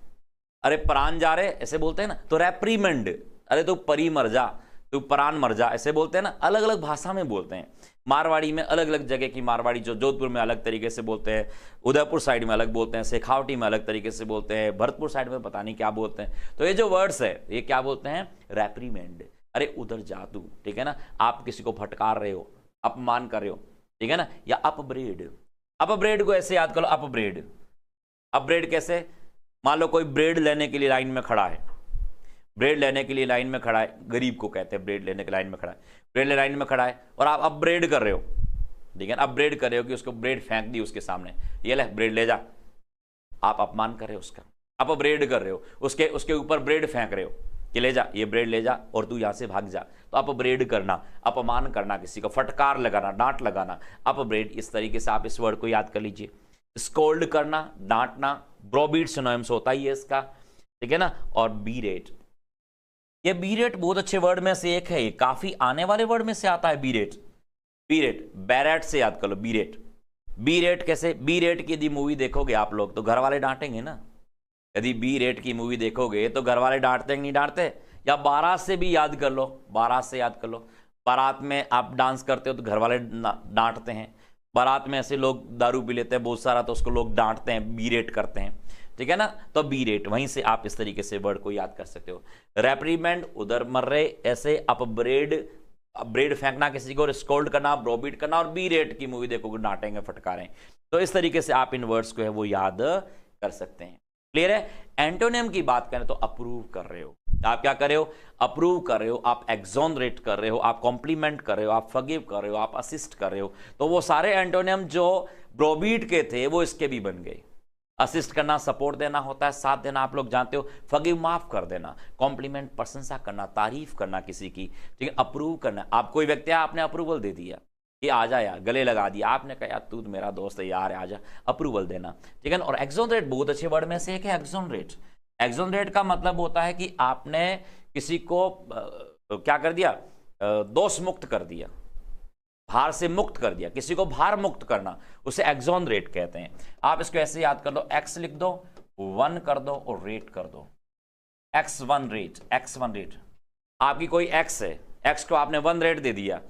अरे प्राण जा रहे, ऐसे बोलते हैं ना। तो रेप्रीमेंड, अरे तू परी मर जा, तू प्राण मर जा, ऐसे बोलते हैं ना, अलग अलग भाषा में बोलते हैं। मारवाड़ी में अलग अलग जगह की मारवाड़ी, जो जोधपुर में अलग तरीके से बोलते हैं, उदयपुर साइड में अलग बोलते हैं, शेखावटी में अलग तरीके से बोलते हैं, भरतपुर साइड में पता नहीं क्या बोलते हैं। तो ये जो वर्ड्स है ये क्या बोलते हैं? रेप्रीमेंड। अरे उधर जा तू, ठीक है ना, आप किसी को फटकार रहे हो, अपमान कर रहे हो, ठीक है ना। या अपब्रेड, अपब्रेड को ऐसे याद करो, अपब्रेड। अपब्रेड कैसे? मान लो कोई ब्रेड लेने के लिए लाइन में खड़ा है, ब्रेड लेने के लिए लाइन में खड़ा है, गरीब को कहते हैं ब्रेड लेने के लाइन में खड़ा है, ब्रेड ले लाइन में खड़ा है और आप अपब्रेड कर रहे हो, ठीक है ना, अपब्रेड कर रहे हो कि उसको ब्रेड फेंक दी उसके सामने, ये ले ब्रेड ले जा, आप अपमान कर रहे हो उसका, अपब्रेड कर रहे हो, उसके ऊपर ब्रेड फेंक रहे हो कि ले जा, ये ब्रेड ले जा और तू यहां से भाग जा। तो अपब्रेड करना, अपमान करना, किसी को फटकार लगाना, डांट लगाना, अपब्रेड। इस तरीके से आप इस वर्ड को याद कर लीजिए। स्कोल्ड करना, डांटना, ब्रोबीड सिनोनिम्स होता ही है इसका, ठीक है ना। और बीरेट, ये बीरेट बहुत अच्छे वर्ड में से एक है, ये काफी आने वाले वर्ड में से आता है बीरेट। बीरेट बैरेट से याद कर लो, बीरेट। बीरेट कैसे? बीरेट की यदि मूवी देखोगे आप लोग तो घर वाले डांटेंगे ना, यदि बीरेट की मूवी देखोगे तो घर वाले डांटते नहीं डांटते? या बारात से भी याद कर लो, बारात से याद कर लो, बारात में आप डांस करते हो तो घर वाले डांटते हैं, बारात में ऐसे लोग दारू पी लेते हैं बहुत सारा तो उसको लोग डांटते हैं, बीरेट करते हैं, ठीक है ना। तो बीरेट, वहीं से आप इस तरीके से वर्ड को याद कर सकते हो। रेप्रीमेंड, उधर मर रहे, ऐसे अपब्रेड, ब्रेड फेंकना किसी को, स्कोल्ड करना, ब्रोबीट करना, और बीरेट की मूवी देखोगे डांटेंगे फटकारें। तो इस तरीके से आप इन वर्ड्स को है वो याद कर सकते हैं। क्लियर है? एंटोनिम की बात करें तो अप्रूव कर रहे हो, आप क्या कर रहे हो? अप्रूव कर रहे हो, आप एक्सोनरेट कर रहे हो, आप कॉम्प्लीमेंट कर रहे हो, आप फॉरगिव कर रहे हो, आप असिस्ट कर रहे हो। तो वो सारे एंटोनिम जो ब्रोबीट के थे वो इसके भी बन गए। असिस्ट करना सपोर्ट देना होता है, साथ देना आप लोग जानते हो, फॉरगिव माफ कर देना, कॉम्प्लीमेंट प्रशंसा करना, तारीफ करना किसी की, ठीक है। अप्रूव करना, आप कोई व्यक्ति है आपने अप्रूवल दे दिया कि आ जा यार, गले लगा दिया, आपने कहा यार तू मेरा दोस्त है यार आ जा, अप्रूवल देना, ठीक है ना। और एक्सोनरेट बहुत अच्छे वर्ड में से एक है एक्सोनरेट। एक्सोनरेट का मतलब होता है कि आपने किसी को क्या कर दिया? दोष मुक्त कर दिया, भार से मुक्त कर दिया, किसी को भार मुक्त करना, उसे एक्सोनरेट कहते हैं। आप इसको ऐसे याद कर लो, एक्स लिख दो, वन कर दो और रेट कर दो, x one rate, x one rate. आपकी कोई एक्स है, एक्स को आपने वन रेट दे दिया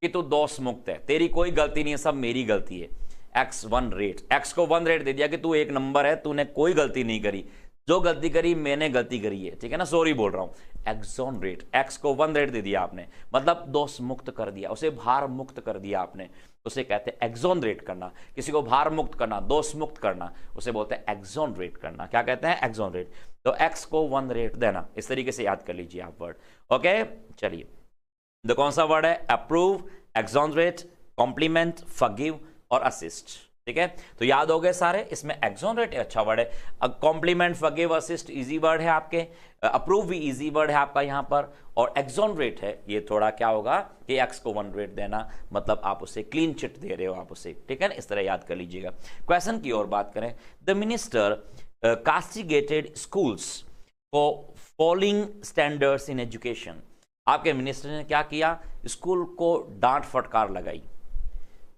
कि तू दोष मुक्त है, तेरी कोई गलती नहीं है, सब मेरी गलती है, एक्स वन रेट। एक्स को वन रेट दे दिया कि तू एक नंबर है, तूने कोई गलती नहीं करी, जो गलती करी मैंने गलती करी है, ठीक है ना, सॉरी बोल रहा हूं। एक्सोनरेट, एक्स को वन रेट दे दिया आपने, मतलब दोष मुक्त कर दिया, उसे भार मुक्त कर दिया आपने, उसे कहते हैं एक्सोनरेट करना। किसी को भार मुक्त करना, दोष मुक्त करना, उसे बोलते हैं एक्सोनरेट करना। क्या कहते हैं? एक्सोनरेट। तो एक्स को वन रेट देना, इस तरीके से याद कर लीजिए आप वर्ड। ओके, चलिए, तो कौन सा वर्ड है? अप्रूव, एक्सोनरेट, कॉम्प्लीमेंट, फॉरगिव और असिस्ट, ठीक है। तो याद हो गए सारे। इसमें एक्सोनरेट अच्छा वर्ड है, compliment, forgive, assist easy word है आपके, अप्रूव भी इजी वर्ड है आपका यहां पर, और एक्सोनरेट है ये थोड़ा क्या होगा कि एक्स को वन रेट देना, मतलब आप उसे क्लीन चिट दे रहे हो आप उसे, ठीक है ना, इस तरह याद कर लीजिएगा। क्वेश्चन की ओर बात करें, the minister castigated schools for following standards in education. आपके मिनिस्टर ने क्या किया? स्कूल को डांट फटकार लगाई,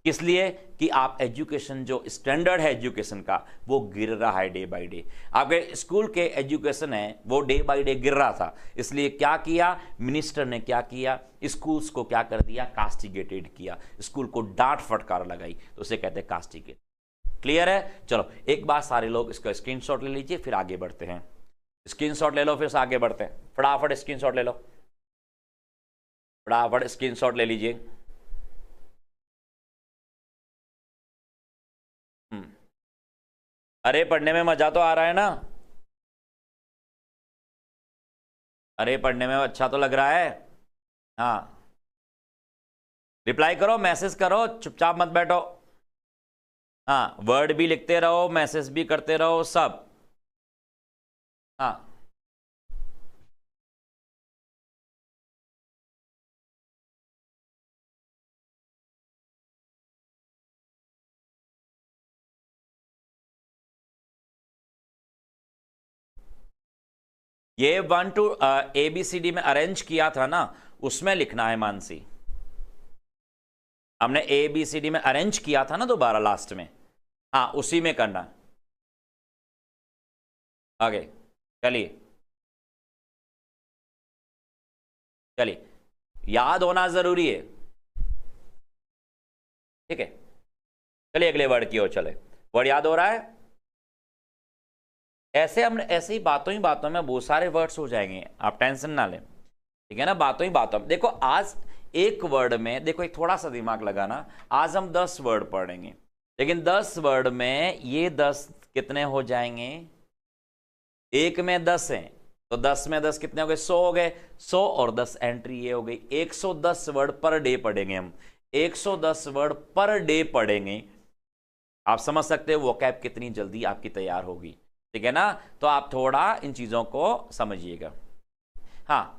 किस लिए? कि आप एजुकेशन, जो स्टैंडर्ड है एजुकेशन का, वो गिर रहा है डे बाय डे। आपके स्कूल के एजुकेशन है वो डे बाय डे गिर रहा था, इसलिए क्या किया मिनिस्टर ने? क्या किया? स्कूल्स को क्या कर दिया? कास्टिगेटेड किया, स्कूल को डांट फटकार लगाई, तो उसे कहते हैं कास्टिगेट। क्लियर है? चलो एक बार सारे लोग इसका स्क्रीनशॉट ले लीजिए, फिर आगे बढ़ते हैं। स्क्रीनशॉट ले लो, फिर आगे बढ़ते हैं। फटाफट स्क्रीनशॉट ले लो, फटाफट स्क्रीनशॉट ले लीजिए। अरे पढ़ने में मजा तो आ रहा है ना? अरे पढ़ने में अच्छा तो लग रहा है। हाँ, रिप्लाई करो, मैसेज करो, चुपचाप मत बैठो। हाँ, वर्ड भी लिखते रहो, मैसेज भी करते रहो, सब। हाँ, ये वन टू ABCD में अरेंज किया था ना, उसमें लिखना है मानसी। हमने ABCD में अरेंज किया था ना दोबारा लास्ट में, हाँ उसी में करना। आगे चलिए, चलिए, याद होना जरूरी है। ठीक है, चलिए अगले वर्ड की ओर चले। वर्ड याद हो रहा है? ऐसे हम ऐसे ही बातों में बहुत सारे वर्ड्स हो जाएंगे, आप टेंशन ना लें, ठीक है ना। बातों ही बातों में देखो, आज एक वर्ड में देखो, एक थोड़ा सा दिमाग लगाना, आज हम 10 वर्ड पढ़ेंगे, लेकिन 10 वर्ड में ये 10 कितने हो जाएंगे? एक में 10 हैं, तो 10 में 10 कितने हो गए? 100 हो गए। 100 और 10 एंट्री ये हो गई। 110 वर्ड पर डे पढ़ेंगे हम, 110 वर्ड पर डे पढ़ेंगे। आप समझ सकते हो वोकैब कितनी जल्दी आपकी तैयार होगी, ठीक है ना। तो आप थोड़ा इन चीजों को समझिएगा। हाँ,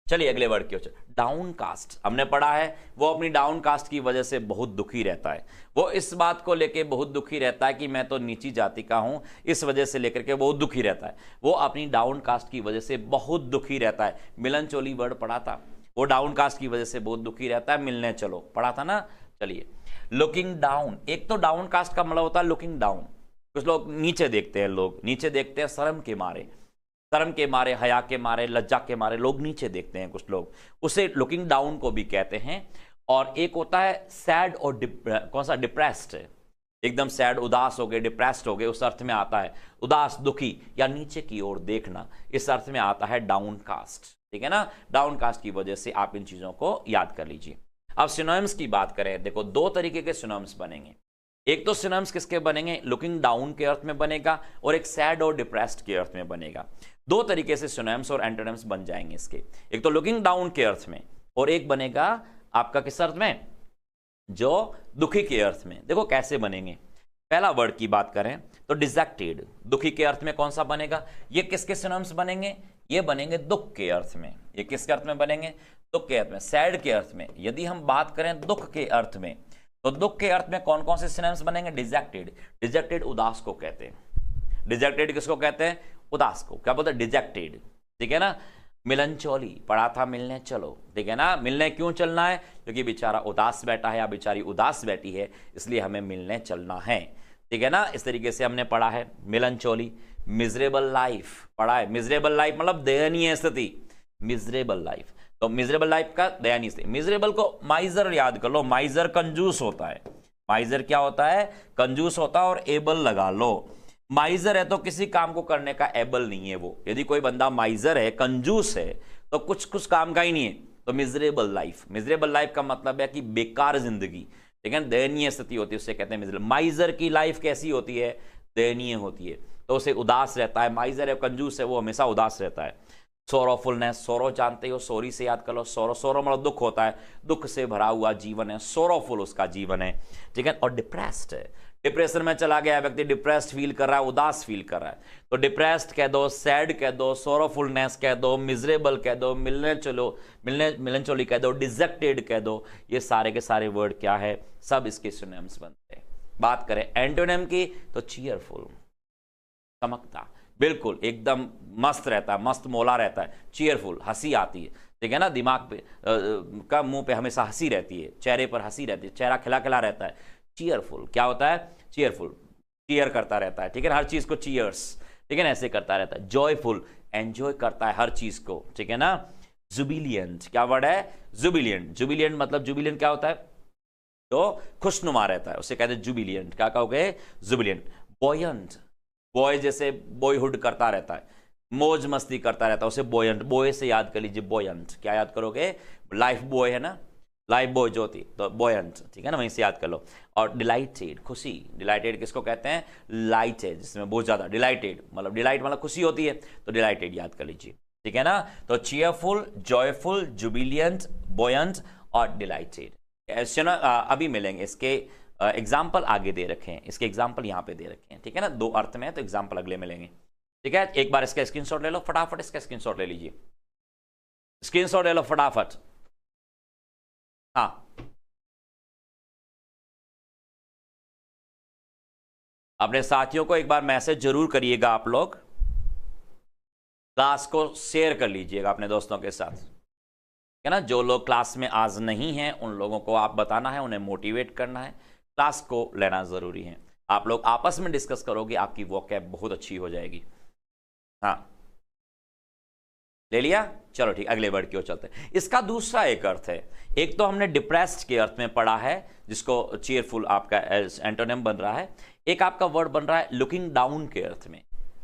चलिए अगले वर्ड की ओर। डाउन कास्ट हमने पढ़ा है, वो अपनी डाउन कास्ट की वजह से बहुत दुखी रहता है। वो इस बात को लेके बहुत दुखी रहता है कि मैं तो नीची जाति का हूं, इस वजह से लेकर के बहुत दुखी रहता है। वो अपनी डाउन कास्ट की वजह से बहुत दुखी रहता है। मिलन चोली वर्ड पढ़ा था, वो डाउन कास्ट की वजह से बहुत दुखी रहता है। मिलने चलो पढ़ा था ना। चलिए, लुकिंग डाउन, एक तो डाउन कास्ट का मतलब होता है लुकिंग डाउन, कुछ लोग नीचे देखते हैं, लोग नीचे देखते हैं शर्म के मारे, शर्म के मारे, हया के मारे, लज्जा के मारे लोग नीचे देखते हैं कुछ लोग, उसे लुकिंग डाउन को भी कहते हैं। और एक होता है सैड और कौन सा? डिप्रेस्ड, एकदम सैड, उदास हो गए, डिप्रेस्ड हो गए, उस अर्थ में आता है उदास, दुखी या नीचे की ओर देखना, इस अर्थ में आता है डाउन कास्ट, ठीक है ना। डाउन कास्ट की वजह से आप इन चीजों को याद कर लीजिए। अब सिनोनिम्स की बात करें, देखो दो तरीके के सिनोनिम्स बनेंगे। एक तो सिनोनिम्स किसके बनेंगे? लुकिंग डाउन के अर्थ में बनेगा, और एक सैड और डिप्रेस्ड के अर्थ में बनेगा। दो तरीके से सिनोनिम्स और एंटोनिम्स बन जाएंगे इसके, एक तो लुकिंग डाउन के अर्थ में, और एक बनेगा आपका किस अर्थ में? जो दुखी के अर्थ में। देखो कैसे बनेंगे। पहला वर्ड की बात करें तो डिजेक्टेड, दुखी के अर्थ में कौन सा बनेगा? ये किसके सिनोनिम्स बनेंगे? ये बनेंगे दुख के अर्थ में। ये किसके अर्थ में बनेंगे? दुख के अर्थ में, सैड के अर्थ में। यदि हम बात करें दुख के अर्थ में, तो दुख के अर्थ में कौन कौन से सिनोनिम्स बनेंगे? डिजेक्टेड, डिजेक्टेड उदास को कहते हैं। डिजेक्टेड किसको कहते हैं? उदास को। क्या बोलते हैं? डिजेक्टेड, ठीक है ना। मिलन चोली पढ़ा था, मिलने चलो, ठीक है ना। मिलने क्यों चलना है? क्योंकि बेचारा उदास बैठा है या बेचारी उदास बैठी है, इसलिए हमें मिलने चलना है, ठीक है ना। इस तरीके से हमने पढ़ा है मिलन चोली। मिजरेबल लाइफ पढ़ा है, मिजरेबल लाइफ मतलब दयनीय स्थिति, मिजरेबल लाइफ। तो मिजरेबल लाइफ का दयनीय स्थिति। मिजरेबल को माइजर याद कर लो, माइजर कंजूस होता है। माइजर क्या होता है? कंजूस होता है। और एबल लगा लो, माइजर है तो किसी काम को करने का एबल नहीं है वो। यदि कोई बंदा माइजर है, कंजूस है, तो कुछ काम का ही नहीं है। तो मिजरेबल लाइफ, मिजरेबल लाइफ का मतलब है कि बेकार जिंदगी, लेकिन दयनीय स्थिति होती है, उससे कहते हैं मिजरेबल। माइजर की लाइफ कैसी होती है? दयनीय होती है, तो उसे उदास रहता है। माइजर है, कंजूस है, वो हमेशा उदास रहता है। सोरोफुलनेस, सोरो जानते हो, सोरी से याद कर लो। सोरो, सोरो मतलब दुख होता है, दुख से भरा हुआ जीवन है, सोरोफुल उसका जीवन है, ठीक है। और डिप्रेस्ड है, डिप्रेशन में चला गया व्यक्ति, डिप्रेस्ड फील कर रहा है, उदास फील कर रहा है। तो डिप्रेस्ड कह दो, सैड कह दो, सोरोफुलनेस कह दो, मिजरेबल कह दो, मिलने चलो, मिलन चोली कह दो, डिजेक्टेड कह दो। ये सारे के सारे वर्ड क्या है? सब इसके सिनोनिम्स बनते हैं। बात करें एंटोनिम की, तो चीयरफुल, चमकता, बिल्कुल एकदम मस्त रहता है, मस्त मोला रहता है। चीयरफुल, हंसी आती है, ठीक है ना। दिमाग पे का मुंह पे हमेशा हंसी रहती है, चेहरे पर हंसी रहती है, चेहरा खिला खिला रहता है। चीयरफुल क्या होता है? चीयरफुल, चीयर करता रहता है, ठीक है ना। हर चीज को चीयर्स, ठीक है ना, ऐसे करता रहता है। जॉयफुल, एंजॉय करता है हर चीज को, ठीक है ना। जुबिलियंट, क्या वर्ड है? जुबिलियंट। जुबिलियंट मतलब, जुबिलियंट क्या होता है? तो खुशनुमा रहता है, उसे कहते हैं जुबिलियंट। क्या कहोगे? जुबिलियंट। बॉयंट, बॉय जैसे बॉयहुड करता रहता है, मौज मस्ती करता रहता है, उसे बॉयंट। बॉय से याद कर लीजिए, बॉयंट। क्या याद करोगे? लाइफ बॉय है ना, लाइफ बॉय जो होती, तो बॉयंट, ठीक है ना, वहीं से याद कर लो। और डिलाइटेड, खुशी। डिलाइटेड किसको कहते हैं? लाइट है जिसमें बहुत ज्यादा, डिलाइटेड मतलब, डिलाइट मतलब खुशी होती है, तो डिलाइटेड याद कर लीजिए, ठीक है ना। तो चीयरफुल, जॉयफुल, जुबिलियंट, बॉयंट और डिलाइटेड। अभी मिलेंगे इसके एग्जाम्पल आगे दे रखे हैं, इसके एग्जाम्पल यहाँ पे दे रखे हैं, ठीक है ना। दो अर्थ में है, तो एग्जाम्पल अगले मिलेंगे, ठीक है। एक बार इसका स्क्रीनशॉट ले लो फटाफट, इसका स्क्रीनशॉट ले लीजिए, स्क्रीनशॉट ले लो फटाफट। हाँ, अपने साथियों को एक बार मैसेज जरूर करिएगा, आप लोग क्लास को शेयर कर लीजिएगा अपने दोस्तों के साथ, है ना। जो लोग क्लास में आज नहीं हैं उन लोगों को आप बताना है, उन्हें मोटिवेट करना है, क्लास को लेना जरूरी है। आप लोग आपस में डिस्कस करोगे, आपकी वोकैब बहुत अच्छी हो जाएगी। हाँ, ले लिया, चलो ठीक, अगले वर्ड की ओर चलते हैं। इसका दूसरा एक अर्थ है, एक तो हमने डिप्रेस्ड के अर्थ में पढ़ा है जिसको चीयरफुल आपका एंटोनिम बन रहा है, एक आपका वर्ड बन रहा है लुकिंग डाउन के अर्थ में।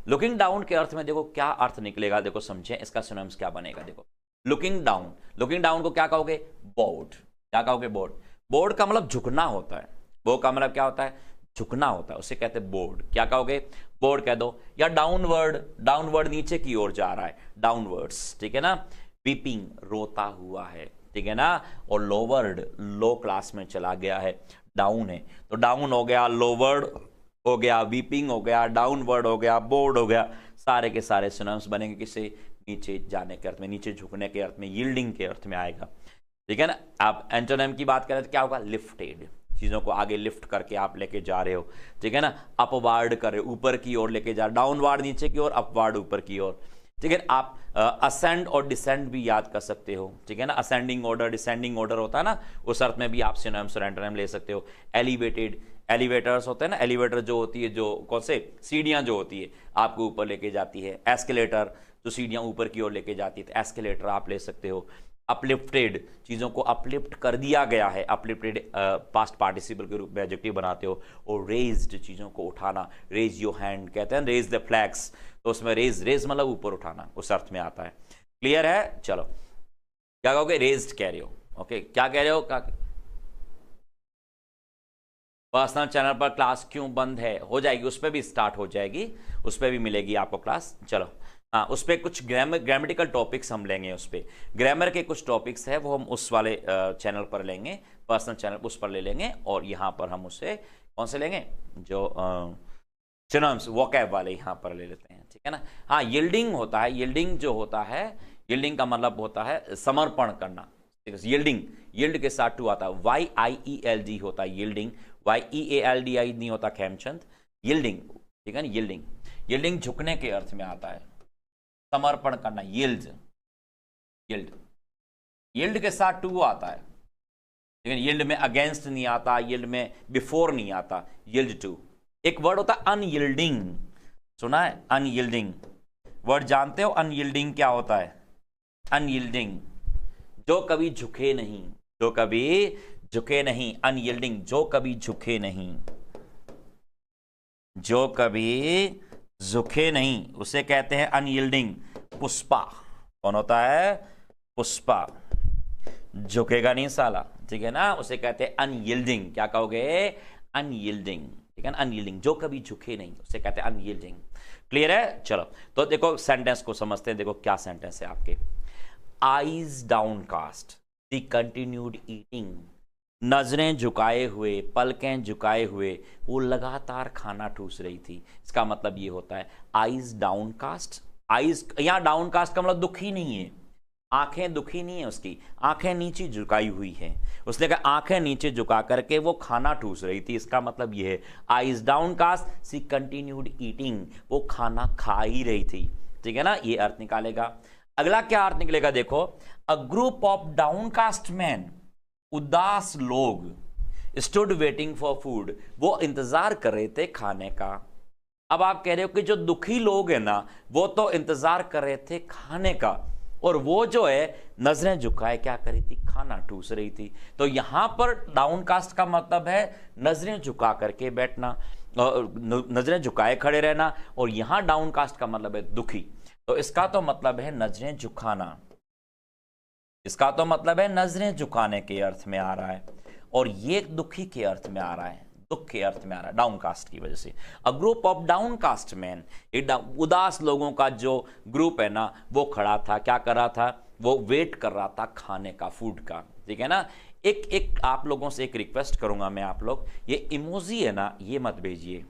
लुकिंग डाउन के अर्थ में देखो क्या अर्थ निकलेगा, देखो समझें इसका सिनोनिम्स क्या बनेगा। देखो लुकिंग डाउन, लुकिंग डाउन को क्या कहोगे, बोर्ड। क्या कहोगे, बोर्ड। बोर्ड का मतलब झुकना होता है, वो का मतलब क्या होता है, झुकना होता है, उसे कहते हैं बोर्ड। क्या कहोगे, बोर्ड कह दो। या डाउनवर्ड, डाउनवर्ड नीचे की ओर जा रहा है, डाउनवर्ड्स, ठीक है ना। वीपिंग, रोता हुआ है, ठीक है ना। और लोवर्ड, लो क्लास में चला गया है, डाउन है, तो डाउन हो गया, लोवर्ड हो गया, वीपिंग हो गया, डाउनवर्ड हो गया, बोर्ड हो गया, सारे के सारे सिनोनिम्स बनेंगे किससे, नीचे जाने के अर्थ में, नीचे झुकने के अर्थ में, यील्डिंग के अर्थ में आएगा, ठीक है ना। आप एंटोनिम की बात करें तो क्या होगा, लिफ्टेड, चीजों को आगे लिफ्ट करके आप लेके जा रहे हो, ठीक है ना। अपवार्ड कर रहे हो, ऊपर की ओर लेके जा, डाउनवार्ड नीचे की ओर, अपवार्ड ऊपर की ओर, ठीक है। आप असेंड और डिसेंड भी याद कर सकते हो, ठीक है ना। असेंडिंग ऑर्डर, डिसेंडिंग ऑर्डर होता है ना, उस अर्थ में भी आप सिनोनिम्स और एंटोनिम ले सकते हो। एलिवेटेड, एलिवेटर्स होते हैं ना, एलिवेटर जो होती है, जो कौन से, सीढ़ियां जो होती है आपको ऊपर लेके जाती है। एस्केलेटर, जो सीढ़ियां ऊपर की ओर लेके जाती है, तो एस्केलेटर आप ले सकते हो। अपलिफ्टेड, चीजों को अपलिफ्ट कर दिया गया है, अपलिफ्टेड पास्ट पार्टिसिपल के रूप में एडजेक्टिव बनाते हो। और रेज्ड, चीजों को उठाना, रेज योर हैंड कहते हैं, रेज द फ्लैग्स, तो उसमें रेज, रेज मतलब ऊपर उठाना, उस अर्थ में आता है। क्लियर है, चलो क्या कहोगे, रेज्ड कह रहे हो, ओके। क्या कह रहे हो, पर्सनल चैनल पर क्लास क्यों बंद है, हो जाएगी, उस पर भी स्टार्ट हो जाएगी, उस पर भी मिलेगी आपको क्लास। चलो हाँ, उस पर कुछ ग्रामेटिकल टॉपिक्स हम लेंगे, उस पर ग्रामर के कुछ टॉपिक्स है वो हम उस वाले चैनल पर लेंगे, पर्सनल चैनल उस पर ले लेंगे। और यहाँ पर हम उससे कौन से लेंगे, जो सिनोनिम्स वोकैब वाले यहाँ पर ले लेते हैं, ठीक है ना। हाँ, यील्डिंग होता है, यील्डिंग जो होता है, यील्डिंग का मतलब होता है समर्पण करना, यील्डिंग, यील्ड के साथ टू आता है, YIELD होता है यील्डिंग, YEALDI नहीं होता खेमचंद, यील्डिंग, ठीक है ना। यील्डिंग, यील्डिंग झुकने के अर्थ में आता है, समर्पण करना, यील्ड, यील्ड, यील्ड के साथ टू आता है, लेकिन यील्ड में अगेंस्ट नहीं आता, यील्ड में बिफोर नहीं आता, यील्ड टू। एक वर्ड होता है अनयील्डिंग, सुना है, अनयील्डिंग वर्ड जानते हो, अनयील्डिंग क्या होता है, अनयील्डिंग, जो कभी झुके नहीं, जो कभी झुके नहीं, अनयील्डिंग, जो कभी झुके नहीं, जो कभी झुके नहीं, उसे कहते हैं अनयील्डिंग। पुष्पा, कौन होता है, पुष्पा, झुकेगा नहीं साला, ठीक है ना, उसे कहते हैं अनयील्डिंग। क्या कहोगे, अनयील्डिंग, ठीक है ना, अनयील्डिंग, जो कभी झुके नहीं, उसे कहते हैं अनयील्डिंग। क्लियर है, चलो तो देखो सेंटेंस को समझते हैं। देखो क्या सेंटेंस है आपके, आईज डाउनकास्ट, दी कंटिन्यूड ईटिंग, नजरें झुकाए हुए, पलकें झुकाए हुए, वो लगातार खाना ठूस रही थी। इसका मतलब ये होता है आईज डाउनकास्ट। आईज यहां डाउनकास्ट का मतलब दुखी नहीं है, आंखें दुखी नहीं है उसकी, आंखें नीचे झुकाई हुई हैं, उसने कहा आंखें नीचे झुका करके वो खाना ठूस रही थी। इसका मतलब ये है आईज डाउनकास्ट, सी कंटिन्यूड ईटिंग, वो खाना खा ही रही थी, ठीक है ना, ये अर्थ निकालेगा। अगला क्या अर्थ निकलेगा, देखो, a group of downcast man, उदास लोग, स्टूड वेटिंग फॉर फूड, वो इंतजार कर रहे थे खाने का। अब आप कह रहे हो कि जो दुखी लोग हैं ना, वो तो इंतजार कर रहे थे खाने का, और वो जो है नजरें झुकाए क्या कर रही थी, खाना ठूस रही थी। तो यहां पर डाउनकास्ट का मतलब है नजरें झुका करके बैठना, नजरें झुकाए खड़े रहना, और यहां डाउनकास्ट का मतलब है दुखी। तो इसका तो मतलब है नजरें झुकाना, इसका तो मतलब है नजरें झुकाने के अर्थ में आ रहा है, और ये दुखी के अर्थ में आ रहा है, दुख के अर्थ में आ रहा है डाउनकास्ट की वजह से। A group of downcast man, उदास लोगों का जो ग्रुप है ना, वो खड़ा था, क्या कर रहा था, वो वेट कर रहा था खाने का, फूड का, ठीक है ना। एक आप लोगों से एक रिक्वेस्ट करूंगा मैं, आप लोग ये इमोजी है ना, ये मत भेजिए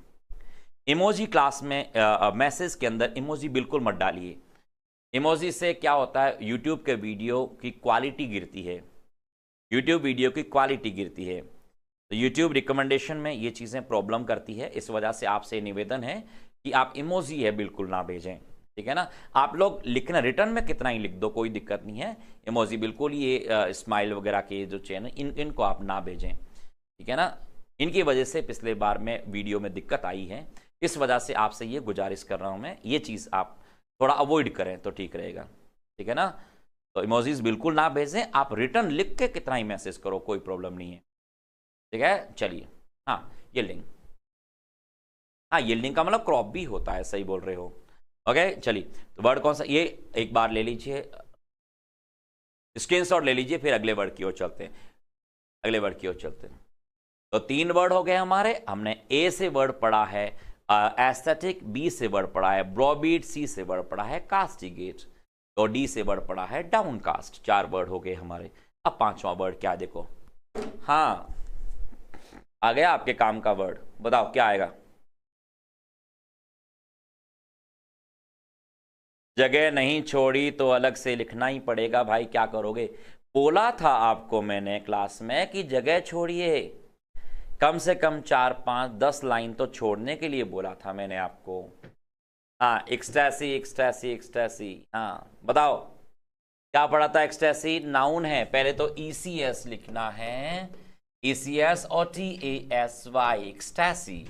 इमोजी क्लास में, मैसेज के अंदर इमोजी बिल्कुल मत डालिए। इमोजी से क्या होता है, यूट्यूब के वीडियो की क्वालिटी गिरती है, यूट्यूब वीडियो की क्वालिटी गिरती है, तो यूट्यूब रिकमेंडेशन में ये चीज़ें प्रॉब्लम करती है। इस वजह से आपसे निवेदन है कि आप इमोजी है बिल्कुल ना भेजें, ठीक है ना। आप लोग लिखना, रिटर्न में कितना ही लिख दो, कोई दिक्कत नहीं है, इमोजी बिल्कुल ये स्माइल वगैरह के जो चैनल इनको आप ना भेजें, ठीक है ना। इनकी वजह से पिछले बार में वीडियो में दिक्कत आई है, इस वजह से आपसे ये गुजारिश कर रहा हूँ मैं, ये चीज़ आप थोड़ा अवॉइड करें तो ठीक रहेगा। ठीक है ना। तो इमोजीज बिल्कुल ना भेजें, आप रिटर्न लिख के कितना ही मैसेज करो, कोई प्रॉब्लम नहीं है, ठीक है। चलिए, हाँ यील्डिंग, हाँ यील्डिंग का मतलब क्रॉप भी होता है, सही बोल रहे हो। ओके चलिए, तो वर्ड कौन सा, ये एक बार ले लीजिए, स्क्रीनशॉट ले लीजिए, फिर अगले वर्ड की ओर चलते हैं, अगले वर्ड की ओर चलते हैं। तो 3 वर्ड हो गए हमारे, हमने ए से वर्ड पढ़ा है एस्थेटिक, बी से वर्ड पढ़ा है ब्रोबीट, सी से वर्ड पढ़ा है कास्टिगेट, और डी से वर्ड पढ़ा है डाउनकास्ट। 4 वर्ड हो गए हमारे। अब 5वां वर्ड क्या, देखो, हाँ आ गया आपके काम का वर्ड, बताओ क्या आएगा। जगह नहीं छोड़ी तो अलग से लिखना ही पड़ेगा भाई, क्या करोगे। बोला था आपको मैंने क्लास में कि जगह छोड़िए, कम से कम 4, 5, 10 लाइन तो छोड़ने के लिए बोला था मैंने आपको। हाँ एक्सटैसी, एक्सटैसी, एक्सटैसी, हाँ बताओ क्या पढ़ा था। एक्सटैसी नाउन है, पहले तो ECS लिखना है, ECS और TASY, एक्सटैसी।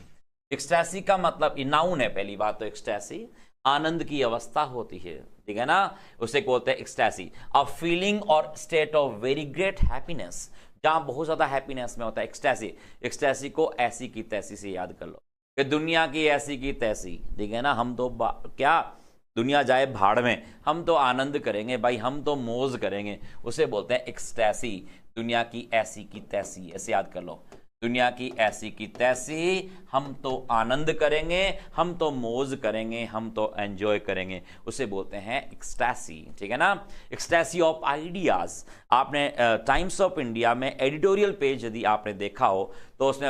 एक्सटैसी का मतलब नाउन है, पहली बात तो एक्सटैसी आनंद की अवस्था होती है, ठीक है ना, उसे बोलते हैं एक्सटैसी। अ फीलिंग और state of very great happiness, जहां बहुत ज्यादा हैप्पीनेस में होता है एक्सटैसी। एक्सटैसी को ऐसी की तैसी से याद कर लो कि दुनिया की ऐसी की तैसी, ठीक है ना। हम तो क्या, दुनिया जाए भाड़ में, हम तो आनंद करेंगे भाई, हम तो मौज करेंगे, उसे बोलते हैं एक्सटैसी। दुनिया की ऐसी की तैसी, ऐसे याद कर लो, दुनिया की ऐसी की तैसी, हम तो आनंद करेंगे, हम तो मौज करेंगे, हम तो एंजॉय करेंगे, उसे बोलते हैं एक्सटैसी, ठीक है ना। एक्सटैसी ऑफ आइडियाज, आपने टाइम्स ऑफ इंडिया में एडिटोरियल पेज यदि आपने देखा हो तो उसमें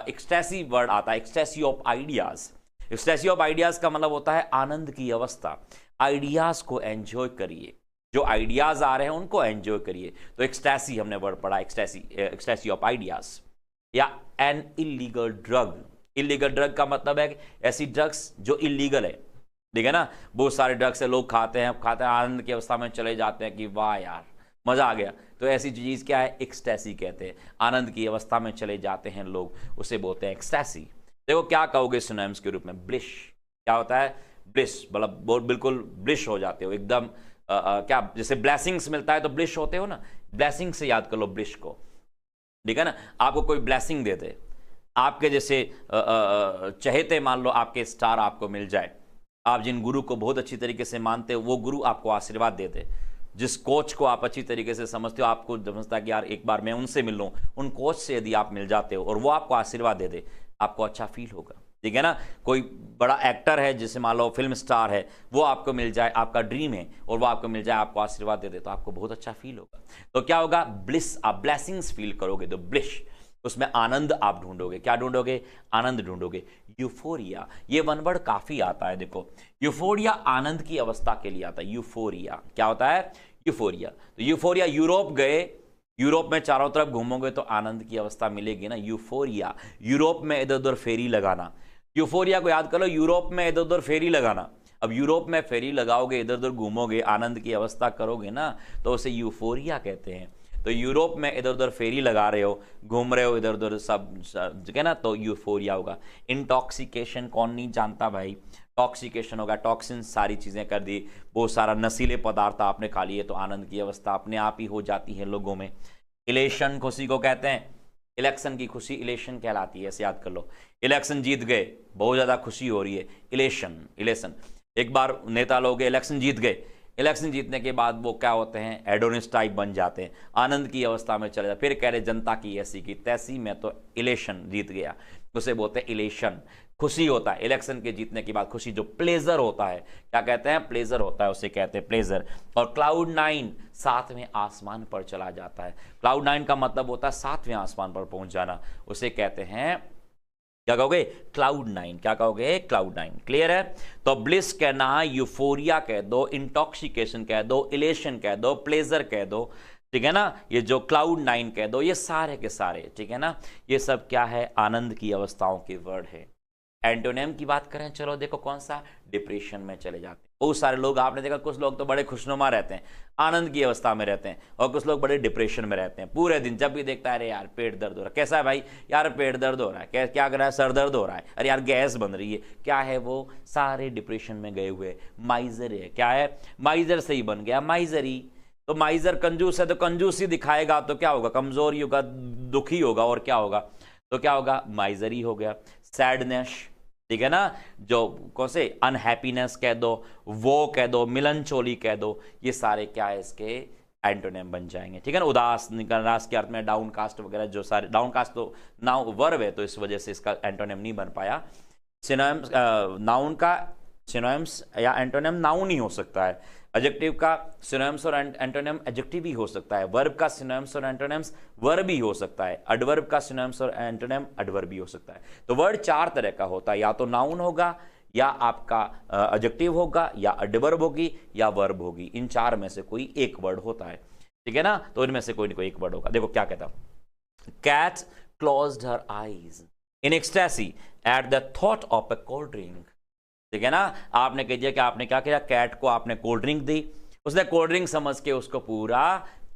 एक्सटैसी वर्ड आता है, ecstasy of ideas. Ecstasy of ideas का मतलब होता है आनंद की अवस्था, आइडियाज को एंजॉय करिए, जो आइडियाज आ रहे हैं उनको एंजॉय करिए। तो एक्सटैसी हमने वर्ड पढ़ा, एक्सटैसी, एक्सटैसी ऑफ आइडियाज। या an illegal drug, illegal drug का मतलब है ऐसी ड्रग्स जो इलीगल है, ठीक है ना। बहुत सारे ड्रग्स है, लोग खाते हैं आनंद की अवस्था में चले जाते हैं कि वाह यार मजा आ गया, तो ऐसी चीज क्या है, एक्सटैसी कहते हैं, आनंद की अवस्था में चले जाते हैं लोग, उसे बोलते हैं एक्सटैसी। देखो क्या कहोगे सिनोनिम्स के रूप में, ब्लिश, क्या होता है, ब्लिश, मतलब बिल्कुल ब्लिश हो जाते हो एकदम, क्या जैसे ब्लेसिंग्स मिलता है तो ब्लिश होते हो ना, ब्लेसिंग से याद कर लो ब्लिश को, ठीक है ना। आपको कोई ब्लेसिंग दे दे, आपके जैसे चहेते मान लो आपके स्टार आपको मिल जाए, आप जिन गुरु को बहुत अच्छी तरीके से मानते हो वो गुरु आपको आशीर्वाद दे दे, जिस कोच को आप अच्छी तरीके से समझते हो, आपको समझता कि यार एक बार मैं उनसे मिल लूं, उन कोच से यदि आप मिल जाते हो और वो आपको आशीर्वाद दे दे, आपको अच्छा फील होगा, ठीक है ना। कोई बड़ा एक्टर है जिसे मान लो फिल्म स्टार है, वो आपको मिल जाए, आपका ड्रीम है और वो आपको मिल जाए, आपको आशीर्वाद दे दे, तो आपको बहुत अच्छा फील होगा। तो क्या होगा, ब्लिस, आप ब्लेसिंग्स फील करोगे, तो ब्लिश, उसमें आनंद आप ढूंढोगे, क्या ढूंढोगे, आनंद ढूंढोगे। यूफोरिया, ये वन वर्ड काफी आता है, देखो यूफोरिया आनंद की अवस्था के लिए आता है, यूफोरिया क्या होता है, यूफोरिया। तो यूफोरिया, यूरोप गए, यूरोप में चारों तरफ घूमोगे तो आनंद की अवस्था मिलेगी ना, यूफोरिया। यूरोप में इधर उधर फेरी लगाना, यूफोरिया को याद कर लो, यूरोप में इधर उधर फेरी लगाना। अब यूरोप में फेरी लगाओगे, इधर उधर घूमोगे, आनंद की अवस्था करोगे ना, तो उसे यूफोरिया कहते हैं। तो यूरोप में इधर उधर फेरी लगा रहे हो, घूम रहे हो इधर उधर सब जगह ना, तो यूफोरिया होगा। इंटॉक्सिकेशन कौन नहीं जानता भाई, टॉक्सिकेशन होगा, टॉक्सिन सारी चीजें कर दी, बहुत सारा नशीले पदार्थ आपने खा लिए, तो आनंद की अवस्था अपने आप ही हो जाती है लोगों में। इलेशन खुशी को कहते हैं, इलेक्शन की खुशी इलेशन कहलाती है, ऐसे याद कर लो। इलेक्शन जीत गए, बहुत ज्यादा खुशी हो रही है, इलेशन, इलेशन। एक बार नेता लोग इलेक्शन जीत गए, इलेक्शन जीतने के बाद वो क्या होते हैं, एडोनिस टाइप बन जाते हैं, आनंद की अवस्था में चले जाते, फिर कह रहे जनता की ऐसी की तैसी, मैं तो इलेक्शन जीत गया, उसे बोलते हैं इलेशन। खुशी होता है इलेक्शन के जीतने के बाद, खुशी, जो प्लेजर होता है, क्या कहते हैं, प्लेजर होता है, उसे कहते हैं प्लेजर। और क्लाउड 9 7वें आसमान पर चला जाता है, क्लाउड 9 का मतलब होता है 7वें आसमान पर पहुंच जाना, उसे कहते हैं, क्या कहोगे, क्लाउड 9, क्या कहोगे, क्लाउड 9। क्लियर है। तो ब्लिस कहना, यूफोरिया कह दो, इंटॉक्सिकेशन कह दो, इलेशन कह दो, प्लेजर कह दो, ठीक है ना। ये जो क्लाउड 9 कह दो, ये सारे के सारे, ठीक है ना, ये सब क्या है, आनंद की अवस्थाओं के वर्ड है। एंटोनिम की बात करें, चलो देखो कौन सा, डिप्रेशन में चले जाते हैं। बहुत सारे लोग आपने देखा, कुछ लोग तो बड़े खुशनुमा रहते हैं, आनंद की अवस्था में रहते हैं, और कुछ लोग बड़े डिप्रेशन में रहते हैं। पूरे दिन जब भी देखता है, अरे यार पेट दर्द हो रहा है, कैसा है भाई, यार पेट दर्द हो रहा है, क्या कर रहा है, सर दर्द हो रहा है, अरे यार गैस बन रही है, क्या है, वो सारे डिप्रेशन में गए हुए माइजर है। क्या है, माइजर से ही बन गया माइजरी। तो माइजर कंजूस है, तो कंजूसी दिखाएगा तो क्या होगा, कमजोरी होगा, दुखी होगा, और क्या होगा, तो क्या होगा, माइजरी हो गया। सैडनेस, ठीक है ना, जो कौन से, अनहैप्पीनेस कह दो, वो कह दो, मिलनचोली कह दो, ये सारे क्या है, इसके एंटोनिम बन जाएंगे। ठीक है ना, उदास, निराश के अर्थ में डाउन कास्ट वगैरह, जो सारे डाउन कास्ट तो नाउन वर्ब है, तो इस वजह से इसका एंटोनिम नहीं बन पाया। सिनोनिम्स, नाउन का सिनोनिम्स या एंटोनिम नाउन ही हो सकता है, एडजेक्टिव का सिनोनिम्स और एंटोनिम एडजेक्टिव ही हो सकता है, वर्ब का सिनोनिम्स और एंटोनिम्स वर्ब ही हो सकता है, एडवर्ब का सिनोनिम्स और एंटोनिम एडवर्ब भी हो सकता है। तो वर्ड चार तरह का होता है, या तो नाउन होगा, या आपका एडजेक्टिव होगा, या एडवर्ब होगी, या वर्ब होगी। इन चार में से कोई एक वर्ड होता है, ठीक है ना, तो इनमें से कोई ना कोई एक वर्ड होगा। देखो क्या कहता हूं, cat closed her eyes in ecstasy at the thought of a cold drink. ठीक है ना, आपने कह दिया कि आपने क्या किया, कैट को आपने कोल्ड ड्रिंक दी, उसने कोल्ड ड्रिंक समझ के उसको पूरा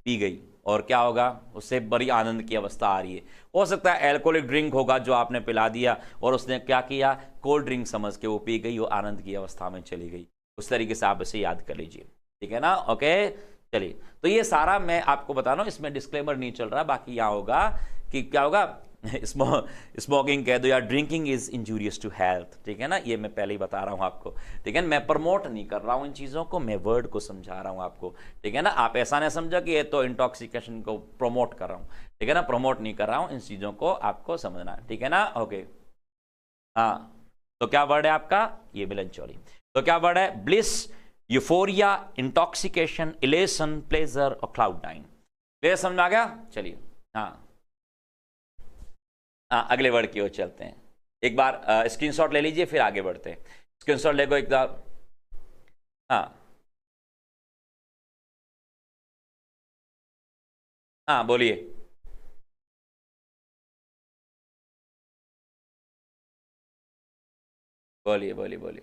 पी गई, और क्या होगा, उससे बड़ी आनंद की अवस्था आ रही है। हो सकता है एल्कोहलिक ड्रिंक होगा जो आपने पिला दिया, और उसने क्या किया, कोल्ड ड्रिंक समझ के वो पी गई, वो आनंद की अवस्था में चली गई। उस तरीके से आप इसे याद कर लीजिए, ठीक है ना, ओके। चलिए, तो ये सारा मैं आपको बता रहा हूं, इसमें डिस्क्लेमर नहीं चल रहा, बाकी यहां होगा कि क्या होगा, स्मोकिंग कह दो या drinking is injurious to health. ठीक है ना, ये मैं पहले ही बता रहा हूं आपको, ठीक है, मैं प्रमोट नहीं कर रहा हूं इन चीज़ों को, मैं वर्ड को समझा रहा हूं आपको। ठीक है ना, आप ऐसा नहीं समझो कि ये तो इंटॉक्सिकेशन को प्रमोट कर रहा हूं, ठीक है ना, प्रमोट नहीं कर रहा हूं, इन चीज़ों को आपको समझना है, ठीक है ना, ओके। हाँ, तो क्या वर्ड है आपका, ये मिलनचोली। तो क्या वर्ड है, bliss, euphoria, intoxication, elation, pleasure और क्लाउड नाइन। क्लियर, समझ में आ गया। चलिए, हाँ हाँ, अगले वर्ड की ओर चलते हैं। एक बार स्क्रीनशॉट ले लीजिए, फिर आगे बढ़ते हैं। स्क्रीनशॉट ले को एक बार, हाँ हाँ, बोलिए। बोलिए बोलिए बोलिए।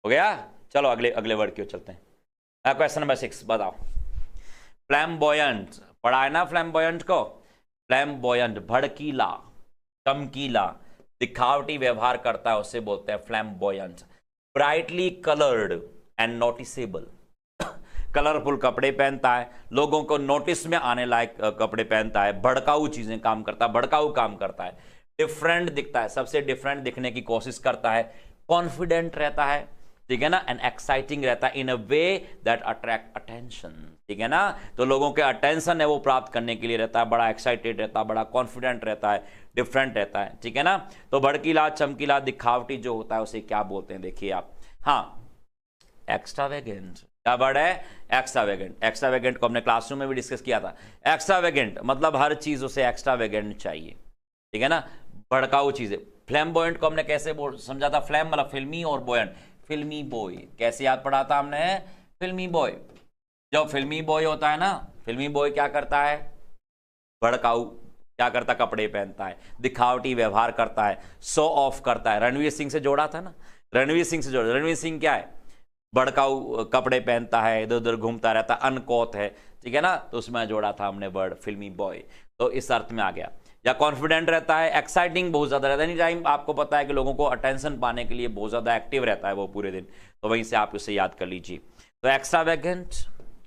हो गया, चलो अगले अगले वर्ड की ओर चलते हैं। क्वेश्चन नंबर 6 बताओ। फ्लैम्बॉयंट पढ़ा है ना, फ्लैम्बॉयंट को, फ्लैम्बॉयंट भड़कीला, चमकीला, दिखावटी व्यवहार करता है, उसे बोलते हैं flamboyant. Brightly coloured and noticeable, colourful कपड़े पहनता है, लोगों को नोटिस में आने लायक कपड़े पहनता है, भड़काऊ चीजें काम करता है, भड़काऊ काम करता है, डिफरेंट दिखता है, सबसे डिफरेंट दिखने की कोशिश करता है, कॉन्फिडेंट रहता है, ठीक है ना, एंड एक्साइटिंग रहता है, इन अ वे दैट अट्रैक्ट अटेंशन। ठीक है ना, तो लोगों के अटेंशन है वो प्राप्त करने के लिए रहता है, बड़ा एक्साइटेड रहता है, बड़ा कॉन्फिडेंट रहता है, डिफरेंट रहता है। ठीक है ना, तो भड़कीला, चमकीला, दिखावटी जो होता है उसे क्या बोलते हैं, देखिए आप। हाँ, एक्स्ट्रावेगेंट। क्या वर्ड है, एक्स्ट्रावेगेंट। एक्स्ट्रावेगेंट को हमने क्लासरूम में भी डिस्कस किया था। एक्स्ट्रावेगेंट मतलब हर चीज उसे एक्स्ट्रावेगेंट चाहिए, ठीक है ना, भड़काऊ चीजें। फ्लैम्बॉयंट को हमने कैसे समझा था, फ्लैम मतलब फिल्मी और बॉयंट, फिल्मी बॉय। कैसे याद पढ़ा था हमने, फिल्मी बॉय। जो फिल्मी बॉय होता है ना, फिल्मी बॉय क्या करता है, भड़काऊ क्या करता, कपड़े पहनता है, दिखावटी व्यवहार करता है, शो ऑफ करता है। रणवीर सिंह से जोड़ा था ना, रणवीर सिंह से जोड़ा। रणवीर सिंह क्या है, भड़काऊ कपड़े पहनता है, इधर उधर घूमता रहता है, अनकौत है, ठीक है ना, तो उसमें जोड़ा था हमने वर्ड फिल्मी बॉय, तो इस अर्थ में आ गया। या कॉन्फिडेंट रहता है, एक्साइटिंग बहुत ज्यादा रहता है, एनी टाइम आपको पता है कि लोगों को अटेंशन पाने के लिए बहुत ज्यादा एक्टिव रहता है वो पूरे दिन, तो वहीं से आप उसे याद कर लीजिए। तो एक्स्ट्रावेगेंट,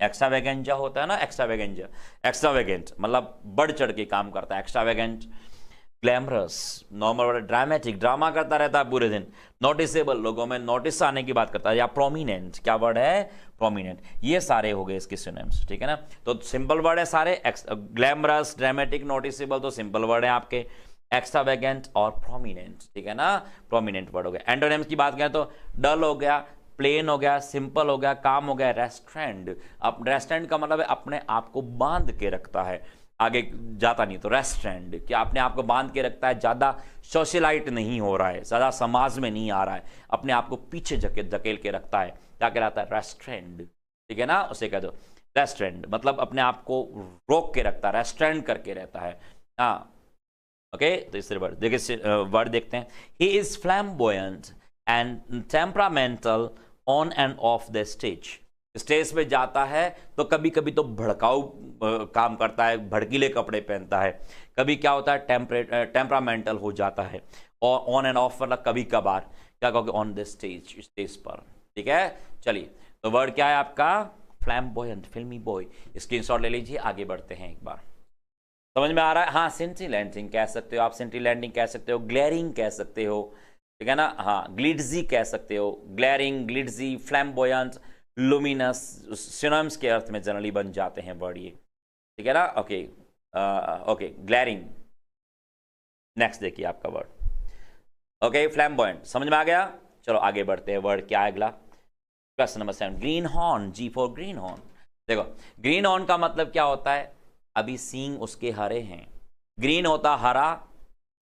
एक्स्ट्रावेगेंजा होता है ना, एक्स्ट्रावेगेंजा, एक्स्ट्रावेगेंट मतलब बढ़ चढ़ के काम करता है, extravagant. Glamorous, normal, dramatic, drama करता रहता है पूरे दिन। नोटिसेबल, लोगों में नोटिस आने की बात करता है। या प्रोमिनेंट, क्या वर्ड है, प्रोमिनेंट। ये सारे हो गए इसके सिनोनिम्स, ठीक है ना, तो सिंपल वर्ड है सारे। ग्लैमरस, ड्रामेटिक, नोटिसेबल तो सिंपल वर्ड है आपके। एक्स्ट्रावेगेंट और प्रोमिनेंट, ठीक है ना, प्रोमिनेंट वर्ड हो गया। एंटोनिम्स की बात करें तो डल हो गया, प्लेन हो गया, सिंपल हो गया, काम हो गया, रेस्ट्रेंट। अब रेस्ट्रेंट का मतलब है अपने आप को बांध के रखता है, आगे जाता नहीं, तो रेस्ट्रेंट क्या अपने आप को बांध के रखता है, ज्यादा सोशलाइट नहीं हो रहा है, ज्यादा समाज में नहीं आ रहा है, अपने आप को पीछे धकेल के रखता है, क्या कहलाता है, रेस्ट्रेंट। ठीक है ना, उसे कह दो। रेस्ट्रेंड मतलब अपने आप को रोक के रखता है, रेस्ट्रेंड करके रहता है। हाँ ओके, तो इससे वर्ड देखिए, वर्ड देखते हैं। He is flamboyant and temperamental on and off the stage. Stage पे जाता है तो कभी कभी तो भड़काऊ काम करता है, भड़कीले कपड़े पहनता है, कभी क्या होता है टेम्परामेंटल हो जाता है, और ऑन एंड ऑफ मतलब कभी कभार, क्या कहोगे, ऑन द स्टेज, स्टेज पर। ठीक है, चलिए तो वर्ड क्या है आपका, फ्लैम्बोयंट, फिल्मी बॉय। स्क्रीनशॉट ले लीजिए, आगे बढ़ते हैं एक बार। समझ में आ रहा है? हाँ, सेंटिलैंडिंग कह सकते हो आप, सेंटिलैंडिंग कह सकते हो, ग्लेरिंग कह सकते हो, ठीक है ना। हाँ, ग्लिट्जी कह सकते हो, ग्लेरिंग, ग्लिट्जी, फ्लैम्बोयंट, लुमिनस, सिनोनिम्स के अर्थ में जनरली बन जाते हैं वर्ड ये, ठीक है ना। Okay okay, glaring. नेक्स्ट देखिए आपका वर्ड, ओके, फ्लैम्बोयंट समझ में आ गया। चलो आगे बढ़ते हैं, वर्ड क्या है अगला, question number 7, greenhorn, G for greenhorn. देखो ग्रीन हॉर्न का मतलब क्या होता है, अभी सींग उसके हरे हैं, ग्रीन होता हरा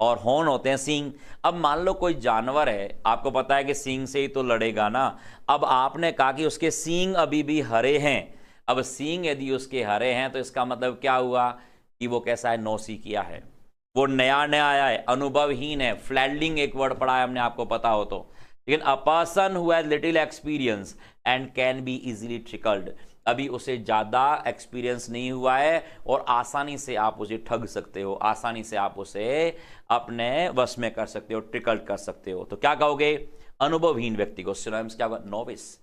और हॉर्न होते हैं सींग। अब मान लो कोई जानवर है, आपको पता है कि सींग से ही तो लड़ेगा ना, अब आपने कहा कि उसके सींग अभी भी हरे हैं। अब सींग यदि उसके हरे हैं तो इसका मतलब क्या हुआ कि वो कैसा है, नौसिखिया है, वो नया नया आया है, अनुभवहीन है। फ्लैल्डिंग एक वर्ड पढ़ा है हमने, आपको पता हो तो। लेकिन a person who has little experience and can be easily tricked, अभी उसे ज्यादा एक्सपीरियंस नहीं हुआ है और आसानी से आप उसे ठग सकते हो, आसानी से आप उसे अपने वश में कर सकते हो, ट्रिकल्ड कर सकते हो। तो क्या कहोगे, अनुभवहीन व्यक्ति को सिनोनिम्स क्या होगा, नोविस,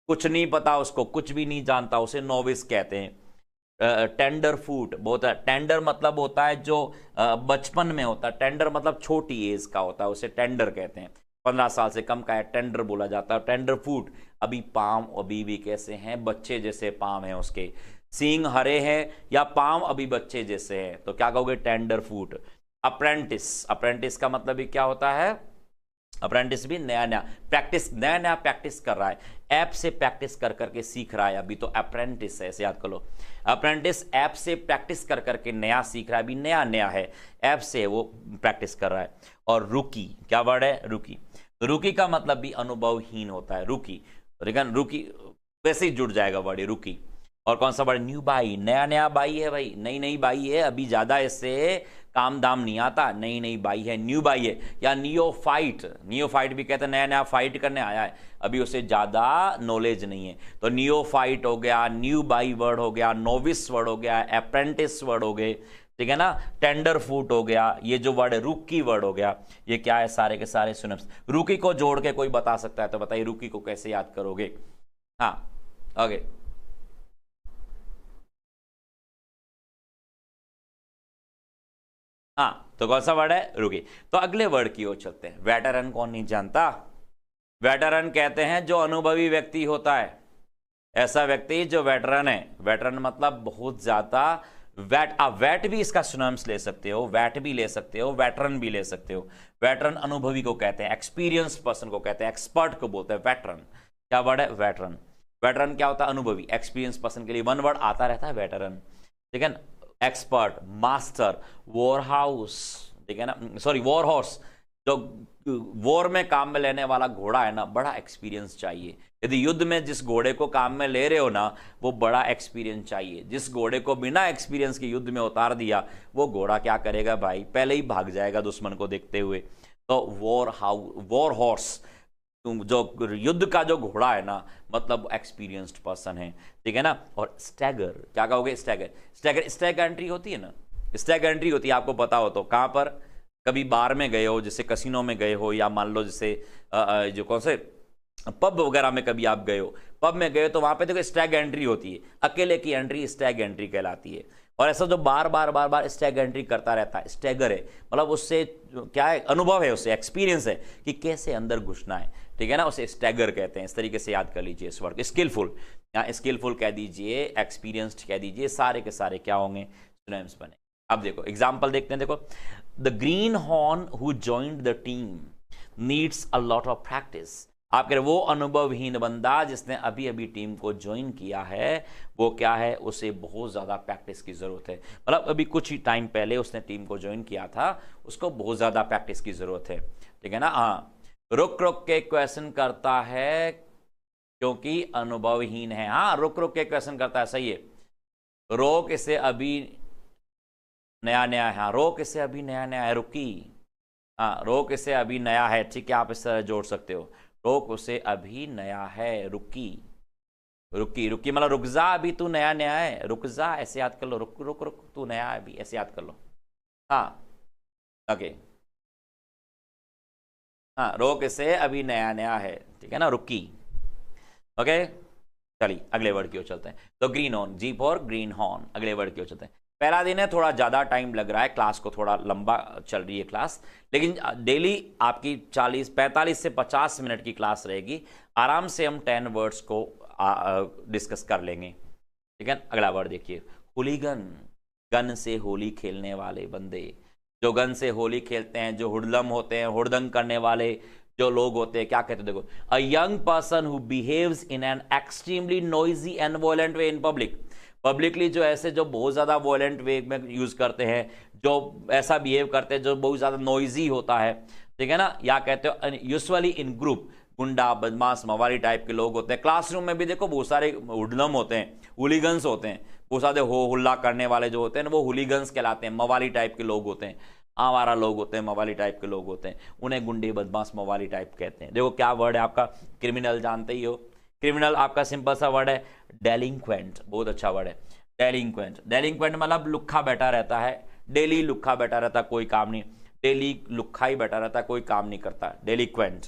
कुछ नहीं पता उसको, कुछ भी नहीं जानता, उसे नोविस कहते हैं। टेंडर फूट बहुत है, टेंडर मतलब होता है जो बचपन में होता है, टेंडर मतलब छोटी एज का होता है, उसे टेंडर कहते हैं। 15 साल से कम का है टेंडर बोला जाता है। टेंडर फूट, अभी पाम अभी भी कैसे हैं, बच्चे जैसे पाम हैं उसके, सींग हरे हैं या पाम अभी बच्चे जैसे हैं, तो क्या कहोगे, टेंडर फूट। अप्रेंटिस, अप्रेंटिस का मतलब भी क्या होता है, अप्रेंटिस भी नया नया प्रैक्टिस, नया नया प्रैक्टिस कर रहा है, ऐप से प्रैक्टिस कर करके सीख रहा है, अभी तो अप्रेंटिस है, ऐसे याद कर लो। अप्रेंटिस ऐप से प्रैक्टिस कर करके नया सीख रहा है, अभी नया नया है, ऐप से वो प्रैक्टिस कर रहा है। और रुकी, क्या वर्ड है, रुकी। तो रुकी का मतलब भी अनुभवहीन होता है, रुकी, लेकिन रुकी वैसे ही जुड़ जाएगा वर्ड रुकी। और कौन सा वर्ड, न्यू बाई, नया नया बाई है भाई, नई नई बाई है, अभी ज्यादा इससे काम दाम नहीं आता, नई नई बाई है, न्यू बाई है। या नियोफाइट, नियोफाइट भी कहते हैं नया नया फाइट करने आया है, अभी उसे ज्यादा नॉलेज नहीं है। तो नियोफाइट हो गया, न्यू बाई वर्ड हो गया, नोविस वर्ड हो गया, अप्रेंटिस वर्ड हो गए, ठीक है ना, टेंडर फूट हो गया, ये जो वर्ड है रुकी वर्ड हो गया, ये क्या है, सारे के सारे सिनोनिम्स। रुकी को जोड़ के कोई बता सकता है तो बताइए रुकी को कैसे याद करोगे। हाँ ओके, हाँ तो कौन सा वर्ड है, रुकी। तो अगले वर्ड की ओर चलते हैं। वेटरन कौन नहीं जानता, वेटरन कहते हैं जो अनुभवी व्यक्ति होता है, ऐसा व्यक्ति जो वेटरन है। वेटरन मतलब बहुत ज्यादा, वेट, आप वेट भी इसका सिनोनिम्स ले सकते हो, वेट भी ले सकते हो, वेटरन भी ले सकते हो। वेटरन अनुभवी को कहते हैं, एक्सपीरियंस पर्सन को कहते हैं, एक्सपर्ट को बोलते हैं वेटरन। क्या वर्ड है, वेटरन। वेटरन क्या होता है, अनुभवी, एक्सपीरियंस पर्सन के लिए वन वर्ड आता रहता है वेटरन, ठीक है ना। एक्सपर्ट, मास्टर, वॉर हाउस, ठीक है ना, सॉरी वॉर हॉर्स, जो वॉर में काम में लेने वाला घोड़ा है ना, बड़ा एक्सपीरियंस चाहिए। यदि युद्ध में जिस घोड़े को काम में ले रहे हो ना, वो बड़ा एक्सपीरियंस चाहिए। जिस घोड़े को बिना एक्सपीरियंस के युद्ध में उतार दिया, वो घोड़ा क्या करेगा भाई, पहले ही भाग जाएगा दुश्मन को देखते हुए। तो वॉर हॉर्स, जो युद्ध का जो घोड़ा है ना, मतलब एक्सपीरियंस्ड पर्सन है, ठीक है ना। और स्टैगर, क्या कहोगे, स्टैगर, स्टैगर स्टैग एंट्री होती है ना, स्टैग एंट्री होती है, आपको पता हो तो। कहां पर, कभी बार में गए हो, जैसे कसिनो में गए हो, या मान लो जैसे जो कौन से पब वगैरह में कभी आप गए हो, पब में गए हो तो वहां पे देखो स्टैग एंट्री होती है, अकेले की एंट्री स्टैग एंट्री कहलाती है। और ऐसा जो बार बार स्टैग एंट्री करता रहता है, स्टैगर है, मतलब उससे क्या है, अनुभव है, उससे एक्सपीरियंस है कि कैसे अंदर घुसना है, ठीक है ना, उसे स्टैगर कहते हैं। इस तरीके से याद कर लीजिए इस वर्ड। स्किलफुल, या स्किलफुल कह दीजिए, एक्सपीरियंस्ड कह दीजिए, सारे के सारे क्या होंगे, सिनोनिम्स बने। अब देखो एग्जांपल देखते हैं, देखो the green horn who joined the team needs a lot of practice. आप कह रहे वो अनुभवहीन बंदा जिसने अभी अभी टीम को ज्वाइन किया है, वो क्या है, उसे बहुत ज्यादा प्रैक्टिस की जरूरत है। मतलब अभी कुछ ही टाइम पहले उसने टीम को ज्वाइन किया था, उसको बहुत ज्यादा प्रैक्टिस की जरूरत है, ठीक है ना। हाँ, रुक रुक के क्वेश्चन करता है क्योंकि अनुभवहीन है। हाँ, रुक रुक के क्वेश्चन करता है, सही है। रोक इसे अभी नया नया है। हाँ, रोक इसे अभी नया नया है, रुकी। हाँ, रोक इसे अभी नया है, ठीक है, आप इस तरह जोड़ सकते हो। रोक उसे अभी नया है, रुकी। रुकी रुकी मतलब रुक जा, अभी तू नया नया है, रुक जा, ऐसे याद कर लो, रुक रुक रुक तू नया है अभी, ऐसे याद कर लो। हाँ, ओके। हाँ, रोक इसे अभी नया नया है, ठीक है ना, रुकी। ओके, चलिए अगले वर्ड की ओर चलते हैं। तो greenhorn, G for greenhorn. अगले वर्ड की ओर चलते हैं। पहला दिन है, थोड़ा ज़्यादा टाइम लग रहा है, क्लास को थोड़ा लंबा चल रही है क्लास, लेकिन डेली आपकी 45 से 50 मिनट की क्लास रहेगी। आराम से हम 10 वर्ड्स को डिस्कस कर लेंगे, ठीक है। अगला वर्ड देखिए, हुलीगन। गन से होली खेलने वाले बंदे, जो गन से होली खेलते हैं, जो हुड़दम होते हैं, हुड़दंग करने वाले जो लोग होते हैं, क्या कहते हैं देखो, a young person who behaves in an extremely noisy and violent way in public. Publicly जो ऐसे जो बहुत ज़्यादा वॉयलेंट वे में यूज़ करते हैं, जो ऐसा बिहेव करते हैं जो बहुत ज़्यादा नॉइजी होता है, ठीक है ना, या कहते हो यूजुअली इन ग्रुप, गुंडा बदमाश मवाली टाइप के लोग होते हैं। क्लासरूम में भी देखो बहुत सारे हुडलम होते हैं, हुलीगन्स होते हैं, बहुत सारे हो हुल्ला करने वाले जो होते हैं वो हुलीगन्स कहलाते हैं, मवाली टाइप के लोग होते हैं, आवारा लोग होते हैं, मवाली टाइप के लोग होते हैं, उन्हें गुंडे बदमाश मवाली टाइप कहते हैं। देखो क्या वर्ड है आपका, क्रिमिनल जानते ही हो, क्रिमिनल आपका सिंपल सा वर्ड है डेलिंक्वेंट, बहुत अच्छा वर्ड है डेलिंक्वेंट। डेलिंक्वेंट मतलब लुक्खा बैठा रहता है, डेली लुक्खा बैठा रहता है, कोई काम नहीं, डेली लुक्खा ही बैठा रहता है, कोई काम नहीं करता, डेलिक्वेंट,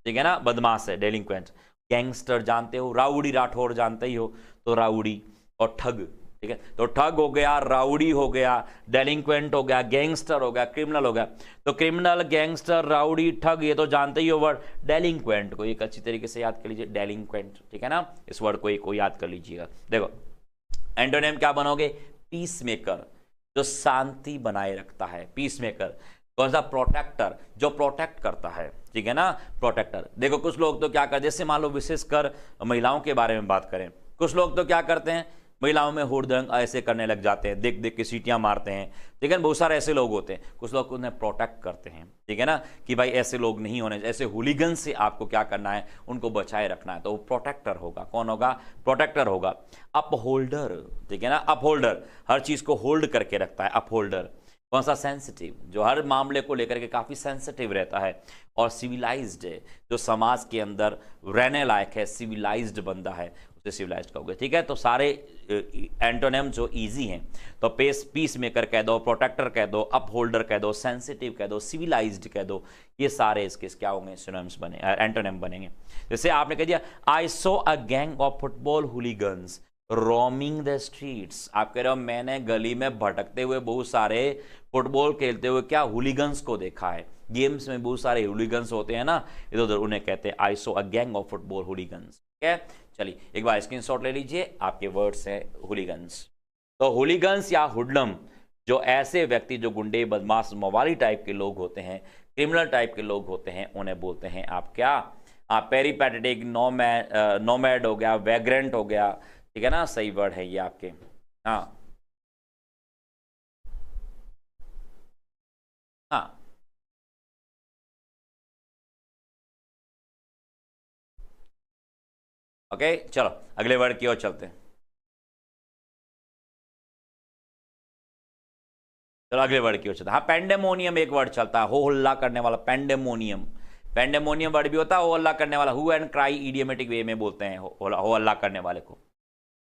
ठीक है ना, बदमाश है डेलिंक्वेंट। गैंगस्टर जानते हो, राउडी राठौर जानते ही हो, तो राउडी और ठग, ठीक है, तो ठग हो गया, राउडी हो गया, डेलिंक्वेंट हो गया, गैंगस्टर हो गया, क्रिमिनल हो गया। तो क्रिमिनल, गैंगस्टर, राउडी, ठग, ये तो जानते ही हो वर्ड। डेलिंक्वेंट को एक अच्छी तरीके से याद कर लीजिए, डेलिंक्वेंट, ठीक है ना, इस वर्ड को एक को याद कर लीजिएगा। देखो एंटोनिम क्या बनोगे, पीस मेकर, जो शांति बनाए रखता है, पीस मेकर। कौन सा, प्रोटेक्टर, जो प्रोटेक्ट करता है, ठीक है ना, प्रोटेक्टर। देखो कुछ लोग तो क्या करते हैं, जैसे मान लो विशेषकर महिलाओं के बारे में बात करें, कुछ लोग तो क्या करते हैं, महिलाओं में हुड़दंग ऐसे करने लग जाते हैं, देख देख के सीटियां मारते हैं, ठीक है, बहुत सारे ऐसे लोग होते हैं। कुछ लोग उन्हें प्रोटेक्ट करते हैं, ठीक है ना, कि भाई ऐसे लोग नहीं होने, ऐसे हुलीगन से आपको क्या करना है, उनको बचाए रखना है, तो वो प्रोटेक्टर होगा। कौन होगा, प्रोटेक्टर होगा। अपहोल्डर, ठीक है ना, अपहोल्डर हर चीज को होल्ड करके रखता है, अपहोल्डर। कौन सा, सेंसिटिव, जो हर मामले को लेकर के काफी सेंसिटिव रहता है। और सिविलाइज्ड है, जो समाज के अंदर रहने लायक है, सिविलाइज्ड बंदा है, उसे सिविलाइज्ड कहोगे, ठीक है। तो सारे एंटोनिम जो इजी हैं, तो पीस मेकर कह दो, प्रोटेक्टर कह दो, अपहोल्डर कह दो, सेंसिटिव कह दो, सिविलाइज्ड कह दो, ये सारे इसके क्या होंगे, सिनोनिम्स बने, एंटोनिम बनेंगे। जैसे आपने कह दिया, I saw a gang of football hooligans roaming the streets, आप कह रहे हो मैंने गली में भटकते हुए बहुत सारे फुटबॉल खेलते हुए क्या हुलीगन्स को देखा है। गेम्स में बहुत सारे हुलीगन्स होते हैं ना इधर उधर, उन्हें कहते हैं I saw a gang of football hooligans, ठीक है। चलिए एक बार स्क्रीनशॉट ले लीजिए, आपके वर्ड्स हैं हुलीगन्स। तो हुलीगन्स या हुडलम, जो ऐसे व्यक्ति जो गुंडे बदमाश मवाली टाइप के लोग होते हैं, क्रिमिनल टाइप के लोग होते हैं, उन्हें बोलते हैं आप क्या, पेरीपैटेटिक, नोमैड हो गया, वैग्रेंट हो गया, ठीक है ना, सही वर्ड है ये आपके। हाँ हाँ, ओके, चलो अगले वर्ड की ओर चलते हैं। चलो अगले वर्ड की ओर चलते हैं। हाँ, पेंडेमोनियम एक वर्ड चलता है, हो हल्ला करने वाला, पेंडेमोनियम। पेंडेमोनियम वर्ड भी होता है, हो हल्ला करने वाला, हु एंड क्राई इडियोमेटिक वे में बोलते हैं हो हल्ला करने वाले को।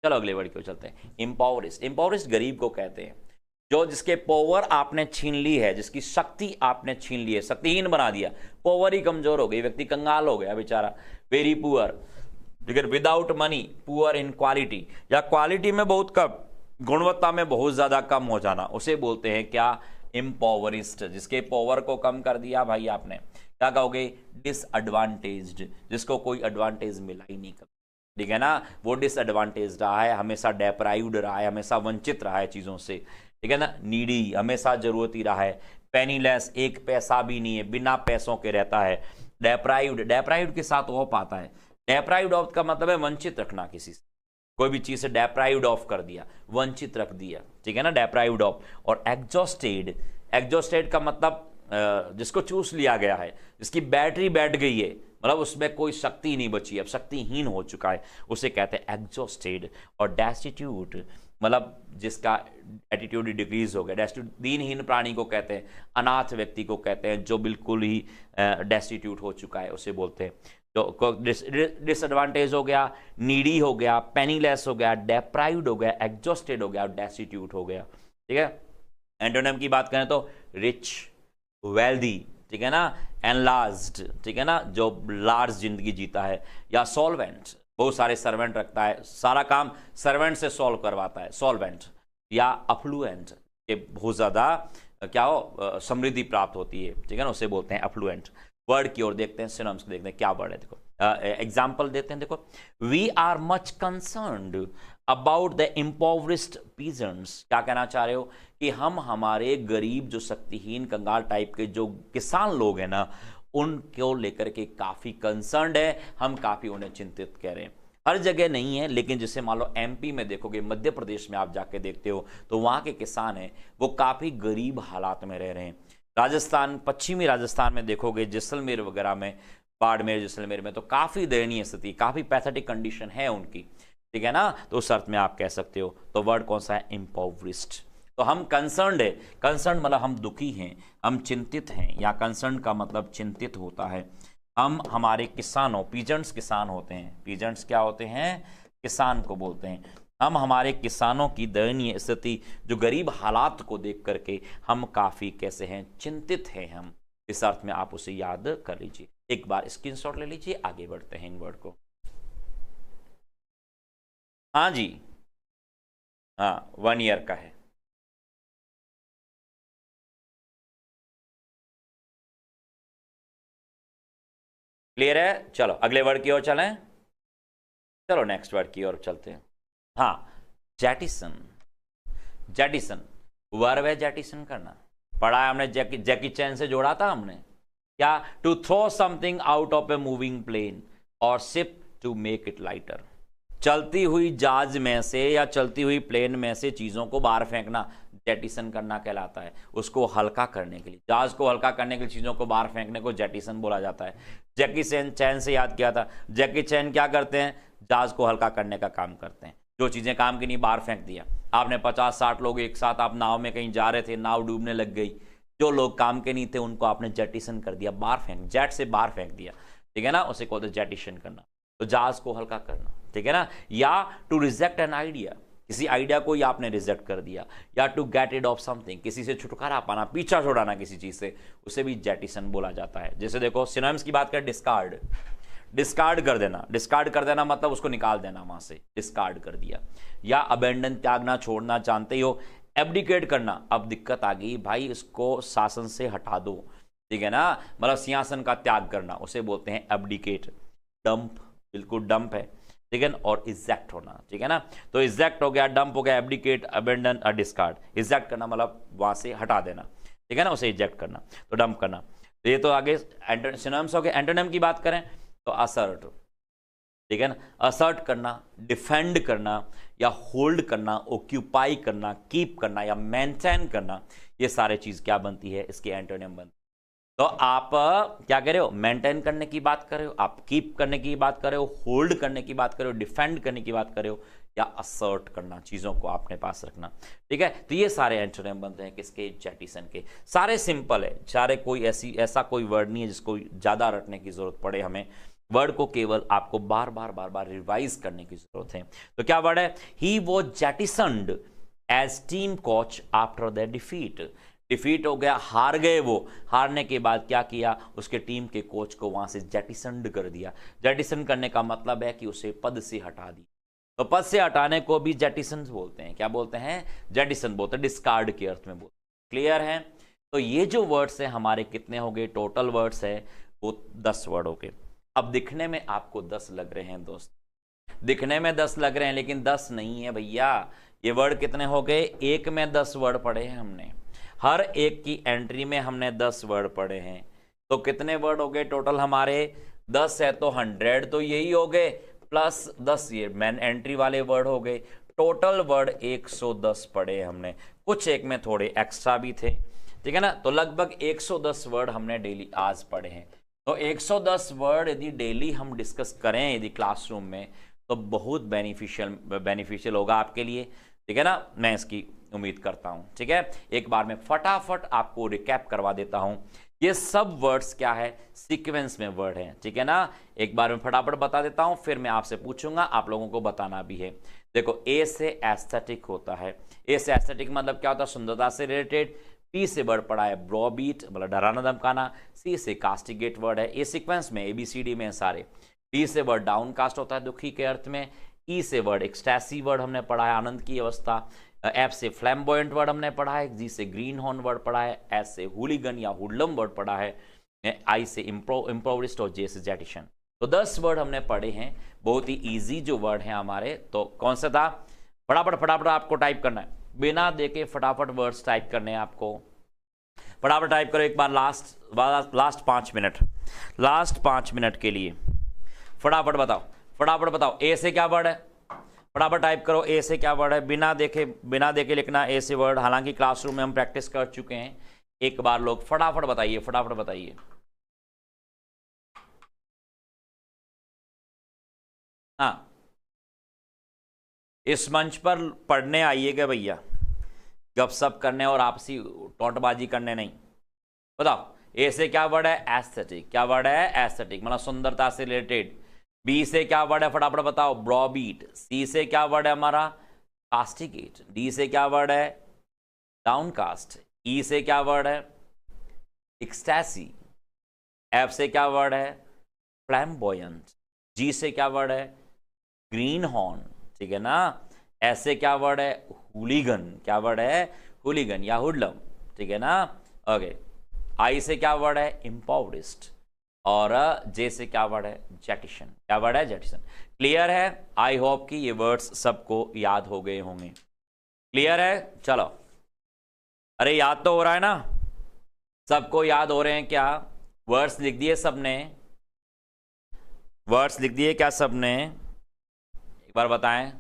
चलो अगले वर्ड की ओर चलते हैं। इम्पावरिस्ट, इम्पावरिस्ट गरीब को कहते हैं, जो जिसके पावर आपने छीन ली है, जिसकी शक्ति आपने छीन ली है, शक्तिहीन बना दिया, पावर ही कमजोर हो गई, व्यक्ति कंगाल हो गया बेचारा, very poor, without money, poor in quality, या क्वालिटी में बहुत कम, गुणवत्ता में बहुत ज्यादा कम हो जाना, उसे बोलते हैं क्या, इम्पावरिस्ट। जिसके पावर को कम कर दिया भाई आपने, क्या कहोगे, डिसएडवांटेज्ड, जिसको कोई एडवांटेज मिला ही नहीं कभी, ठीक है ना, वो डिसएडवांटेज रहा है, हमेशा डेप्राइव्ड रहा है, हमेशा वंचित रहा है चीजों से, ठीक है ना, नीडी, हमेशा जरूरत ही रहा है, पेनीलेस, एक पैसा भी नहीं है, बिना पैसों के रहता है, डेप्राइव्ड, डेप्राइव्ड के साथ ऑफ आता है, डेप्राइव्ड ऑफ का मतलब है वंचित रखना किसी से, कोई भी चीज से डेप्राइव्ड ऑफ कर दिया, वंचित रख दिया, ठीक है ना, डेप्राइव्ड ऑफ। और एग्जॉस्टेड, एग्जॉस्टेड का मतलब जिसको चूस लिया गया है, जिसकी बैटरी बैठ गई है, मतलब उसमें कोई शक्ति नहीं बची, अब शक्तिहीन हो चुका है, उसे कहते हैं एग्जॉस्टेड। और डेस्टिट्यूट, मतलब जिसका एटीट्यूड डिक्रीज हो गया। डेस्टिट्यूट दीनहीन प्राणी को कहते हैं, अनाथ व्यक्ति को कहते हैं, जो बिल्कुल ही डेस्टिट्यूट हो चुका है उसे बोलते हैं। जो डिसएडवांटेज हो गया, नीडी हो गया, पेनीलेस हो गया, डेप्राइव्ड हो गया, एग्जॉस्टेड हो गया, डेस्टिट्यूट हो गया। ठीक है, एंटोनिम की बात करें तो रिच, वेल्दी, ठीक है ना, एनलार्ज्ड, ठीक है ना, जो लार्ज जिंदगी जीता है, या सॉल्वेंट, बहुत सारे सर्वेंट रखता है, सारा काम सर्वेंट से सॉल्व करवाता है, सॉल्वेंट, या अफ्लुएंट, ये बहुत ज्यादा क्या हो समृद्धि प्राप्त होती है, ठीक है ना, उसे बोलते हैं अफ्लुएंट। वर्ड की ओर देखते हैं, सिनोनिम्स को देखते हैं क्या वर्ड है। देखो एग्जाम्पल देते हैं, देखो, we are much concerned about the impoverished peasants. क्या कहना चाह रहे हो कि हम हमारे गरीब, जो शक्तिहीन कंगाल टाइप के जो किसान लोग हैं ना, उनको लेकर के काफी कंसर्न्ड है, हम काफी उन्हें चिंतित कह रहे हैं। हर जगह नहीं है, लेकिन जैसे मान लो एमपी में देखोगे, मध्य प्रदेश में आप जाके देखते हो तो वहां के किसान हैं वो काफी गरीब हालात में रह रहे हैं। राजस्थान, पश्चिमी राजस्थान में देखोगे, जैसलमेर वगैरह में, बाड़मेर, जैसलमेर में तो काफी दयनीय स्थिति, काफी पैथेटिक कंडीशन है उनकी, ठीक है ना। तो उस अर्थ में आप कह सकते हो। तो वर्ड कौन सा है? इम्पोवरिस्ड। तो हम कंसर्न्ड है, कंसर्न मतलब हम दुखी हैं, हम चिंतित हैं, या कंसर्न का मतलब चिंतित होता है। हम हमारे किसानों, पीजेंट्स किसान होते हैं, पीजेंट्स क्या होते हैं? किसान को बोलते हैं। हम हमारे किसानों की दयनीय स्थिति, जो गरीब हालात को देख करके हम काफी कैसे हैं? चिंतित हैं हम। इस अर्थ में आप उसे याद कर लीजिए, एक बार स्क्रीनशॉट ले लीजिए। आगे बढ़ते हैं इन वर्ड को। हाँ जी, हाँ 1 ईयर का है। क्लियर है? चलो अगले वर्ड की ओर चलें। चलो नेक्स्ट वर्ड की ओर चलते हैं। हाँ, जेटिसन। जेटिसन वर्ब है, जेटिसन करना। पढ़ा है हमने, जैकी चैन से जोड़ा था हमने क्या? To throw something out of a moving plane और ship to make it lighter. चलती हुई जहाज में से या चलती हुई प्लेन में से चीजों को बाहर फेंकना जेटिसन करना कहलाता है। उसको हल्का करने के लिए, जहाज को हल्का करने के लिए चीजों को बाहर फेंकने को जेटिसन बोला जाता है। जैकी चैन से याद किया था। जैकी चैन क्या करते हैं? जहाज को हल्का करने का काम करते हैं। जो चीजें काम की नहीं बाहर फेंक दिया। आपने 50-60 लोग एक साथ आप नाव में कहीं जा रहे थे, नाव डूबने लग गई, जो लोग काम के नहीं थे उनको आपने जेटिसन कर दिया, बाहर फेंक, जेट से बाहर फेंक दिया, ठीक है ना, उसे कहते जेटिसन करना। तो जहाज को हल्का करना, ठीक है ना। या टू रिजेक्ट एन आइडिया, किसी आइडिया को ही आपने रिजेक्ट कर दिया। या to get rid of something, किसी से छुटकारा पाना, पीछा छोड़ाना किसी चीज से, उसे भी जेटिसन बोला जाता है। जैसे देखो सिनोनिम्स की बात करें, डिस्कार्ड, डिस्कार्ड कर देना। डिस्कार्ड कर देना मतलब उसको निकाल देना वहां से, डिस्कार्ड कर दिया। या अबेंडन, त्यागना, छोड़ना, जानते ही हो। एब्डिकेट करना, अब दिक्कत आ गई भाई, इसको शासन से हटा दो, ठीक है ना, मतलब सिंहासन का त्याग करना, उसे बोलते हैं एब्डिकेट। डंप, बिल्कुल डंप है, ठीक है ना। और इजेक्ट होना, ठीक है ना। तो इजेक्ट हो गया, डंप हो गया, एब्डिकेट, अबेंडन और डिस्कार्ड। इजेक्ट करना मतलब वहां से हटा देना, ठीक है ना, उसे इजेक्ट करना। तो डंप करना। तो ये तो आगे सिनोनिम्स हो गए। एंटोनिम की बात करें तो असर्ट, ठीक है ना, असर्ट करना, डिफेंड करना, या होल्ड करना, ऑक्यूपाई करना, कीप करना, या मेंटेन करना, ये सारे चीज क्या बनती है? इसकी एंटोनिम बनती है। तो आप क्या कह रहे हो? मेंटेन करने की बात कर रहे हो, आप कीप करने की बात कर रहे हो, होल्ड करने की बात कर रहे हो, डिफेंड करने की बात कर रहे हो, या असर्ट करना, चीजों को अपने पास रखना, ठीक है। तो ये सारे एंटोनिम बनते हैं किसके? जेटिसन के। सारे सिंपल है, सारे कोई ऐसा कोई वर्ड नहीं है जिसको ज्यादा रटने की जरूरत पड़े हमें। वर्ड को केवल आपको बार बार रिवाइज करने की जरूरत है। तो क्या वर्ड है? He was jettisoned as team coach after the defeat. Defeat हो गया, हार गए वो, हारने के बाद क्या किया? उसके टीम के कोच को वहां से जेटिसन्ड कर दिया। जेटिसन करने का मतलब है कि उसे पद से हटा दिया। तो पद से हटाने को भी जेटिसन बोलते हैं। क्या बोलते हैं? जेटिसन बोलते हैं, डिस्कार्ड के अर्थ में बोलते हैं। क्लियर है? तो ये जो वर्ड्स है हमारे कितने हो गए? टोटल वर्ड्स है वो 10 वर्ड हो गए। अब दिखने में आपको 10 लग रहे हैं दोस्त, दिखने में 10 लग रहे हैं, लेकिन 10 नहीं है भैया। ये वर्ड कितने हो गए? एक में 10 वर्ड पढ़े हैं हमने, हर एक की एंट्री में हमने 10 वर्ड पढ़े हैं। तो कितने वर्ड हो गए टोटल हमारे? 10 है तो 100 तो यही हो गए, प्लस 10 ये मैन एंट्री वाले वर्ड हो गए। टोटल वर्ड 110 पढ़े हमने, कुछ एक में थोड़े एक्स्ट्रा भी थे, ठीक है ना। तो लगभग 110 वर्ड हमने डेली आज पढ़े हैं। तो 110 वर्ड यदि डेली हम डिस्कस करें यदि क्लासरूम में, तो बहुत बेनिफिशियल होगा आपके लिए। ठीक है ना, मैं इसकी उम्मीद करता हूं। ठीक है, एक बार मैं फटाफट आपको रिकैप करवा देता हूं। ये सब वर्ड्स क्या है, सीक्वेंस में वर्ड है। ठीक है ना, एक बार मैं फटाफट बता देता हूं, फिर मैं आपसे पूछूंगा, आप लोगों को बताना भी है। देखो, ए से एस्थेटिक होता है। ए से एस्थेटिक मतलब क्या होता है, सुंदरता से रिलेटेड। पी से वर्ड पड़ा है ब्रॉबीट, मतलब डराना धमकाना। सी से कास्टिगेट वर्ड है। ए सीक्वेंस में ABCD में सारे। डी से वर्ड डाउन कास्ट होता है, दुखी के अर्थ में। ई से वर्ड एक्सटैसी वर्ड हमने पढ़ा है, आनंद की अवस्था। एफ से फ्लैम्बॉयंट वर्ड हमने पढ़ा है। जी से ग्रीन हॉर्न वर्ड पढ़ा है। एस से हुलीगन या हुडलम वर्ड पढ़ा है। आई से इम्प्रोविस्ट और जे से जेटिशन। तो 10 वर्ड हमने पढ़े हैं, बहुत ही इजी जो वर्ड हैं हमारे। तो कौन सा था, फटाफट आपको टाइप करना है, बिना देखे फटाफट वर्ड्स टाइप करने हैं आपको। फटाफट टाइप करो एक बार, लास्ट 5 मिनट, लास्ट 5 मिनट के लिए फटाफट बताओ। ए से क्या वर्ड है, फटाफट टाइप करो। ए से क्या वर्ड है, बिना देखे लिखना ए से वर्ड। हालांकि क्लासरूम में हम प्रैक्टिस कर चुके हैं, एक बार लोग फटाफट बताइए। हाँ, इस मंच पर पढ़ने आइएगा भैया, गपशप करने और आपसी टोंटबाजी करने नहीं। बताओ, ए से क्या वर्ड है, एस्थेटिक। क्या वर्ड है, एस्थेटिक, मतलब सुंदरता से रिलेटेड। बी से क्या वर्ड है, फटाफट बताओ, ब्रॉबीट। सी से क्या वर्ड है हमारा, कास्टिगेट। डी से क्या वर्ड है, डाउनकास्ट। ई से क्या वर्ड है, एक्सटैसी। एफ से क्या वर्ड है, फ्लैम्बॉयंट। जी से क्या वर्ड है, ग्रीन हॉर्न। ठीक है ना। एस से क्या वर्ड है, हुलीगन। क्या वर्ड है, हुलीगन या हुडलम। ठीक है ना, ओके। आई से क्या वर्ड है, इम्पोवरिस्ट। और जे से क्या वर्ड है, जेटिशन। क्या वर्ड है, जेटिशन। क्लियर है, आई होप कि ये वर्ड्स सबको याद हो गए होंगे। क्लियर है, चलो। अरे याद तो हो रहा है ना, सबको याद हो रहे हैं क्या, वर्ड्स लिख दिए सबने, वर्ड्स लिख दिए क्या सबने, एक बार बताएं,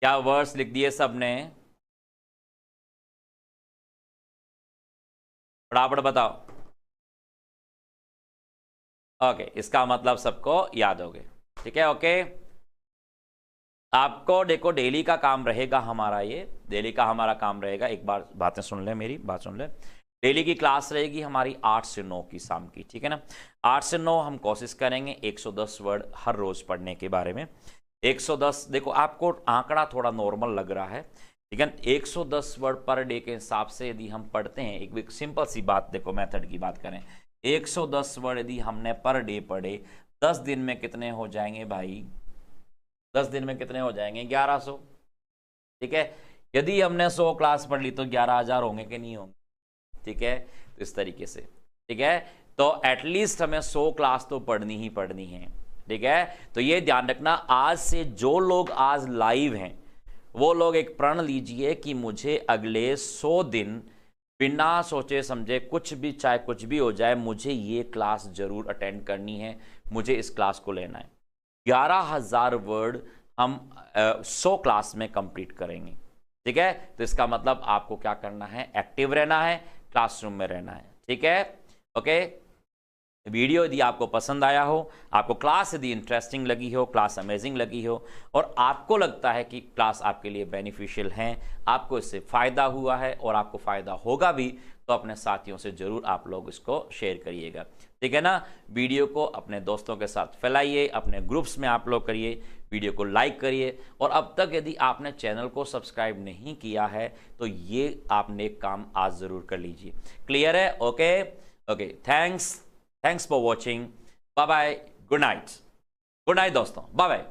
क्या वर्ड्स लिख दिए सबने, फटाफट बताओ। ओके, इसका मतलब सबको याद हो गए। ठीक है, ओके। आपको देखो डेली का काम रहेगा हमारा, ये डेली का हमारा काम रहेगा। एक बार बातें सुन ले, मेरी बात सुन ले। डेली की क्लास रहेगी हमारी 8 से 9 की शाम की। ठीक है ना, 8 से 9 हम कोशिश करेंगे 110 वर्ड हर रोज पढ़ने के बारे में। 110, देखो आपको आंकड़ा थोड़ा नॉर्मल लग रहा है, ठीक है। 110 वर्ड पर डे के हिसाब से यदि हम पढ़ते हैं, एक सिंपल सी बात देखो, मेथड की बात करें, 110 वर्ड यदि हमने पर डे पढ़े, 10 दिन में कितने हो जाएंगे भाई, 10 दिन में कितने हो जाएंगे, 1100। ठीक है, यदि हमने 100 क्लास पढ़ ली तो 11,000 होंगे कि नहीं होंगे। ठीक है, तो इस तरीके से। ठीक है, तो एटलीस्ट हमें 100 क्लास तो पढ़नी ही पढ़नी है। ठीक है, तो ये ध्यान रखना, आज से जो लोग आज लाइव हैं वो लोग एक प्रण लीजिए कि मुझे अगले 100 दिन बिना सोचे समझे, कुछ भी चाहे कुछ भी हो जाए, मुझे ये क्लास जरूर अटेंड करनी है, मुझे इस क्लास को लेना है। 11,000 वर्ड हम 100 क्लास में कंप्लीट करेंगे। ठीक है, तो इसका मतलब आपको क्या करना है, एक्टिव रहना है, क्लासरूम में रहना है। ठीक है, ओके। वीडियो यदि आपको पसंद आया हो, आपको क्लास यदि इंटरेस्टिंग लगी हो, क्लास अमेजिंग लगी हो, और आपको लगता है कि क्लास आपके लिए बेनिफिशियल है, आपको इससे फ़ायदा हुआ है और आपको फ़ायदा होगा भी, तो अपने साथियों से ज़रूर आप लोग इसको शेयर करिएगा। ठीक है ना, वीडियो को अपने दोस्तों के साथ फैलाइए, अपने ग्रुप्स में आप लोग करिए, वीडियो को लाइक करिए, और अब तक यदि आपने चैनल को सब्सक्राइब नहीं किया है तो ये आपने एक काम आज ज़रूर कर लीजिए। क्लियर है, okay okay. Thanks for watching, bye bye, good night दोस्तों, बाय बाय।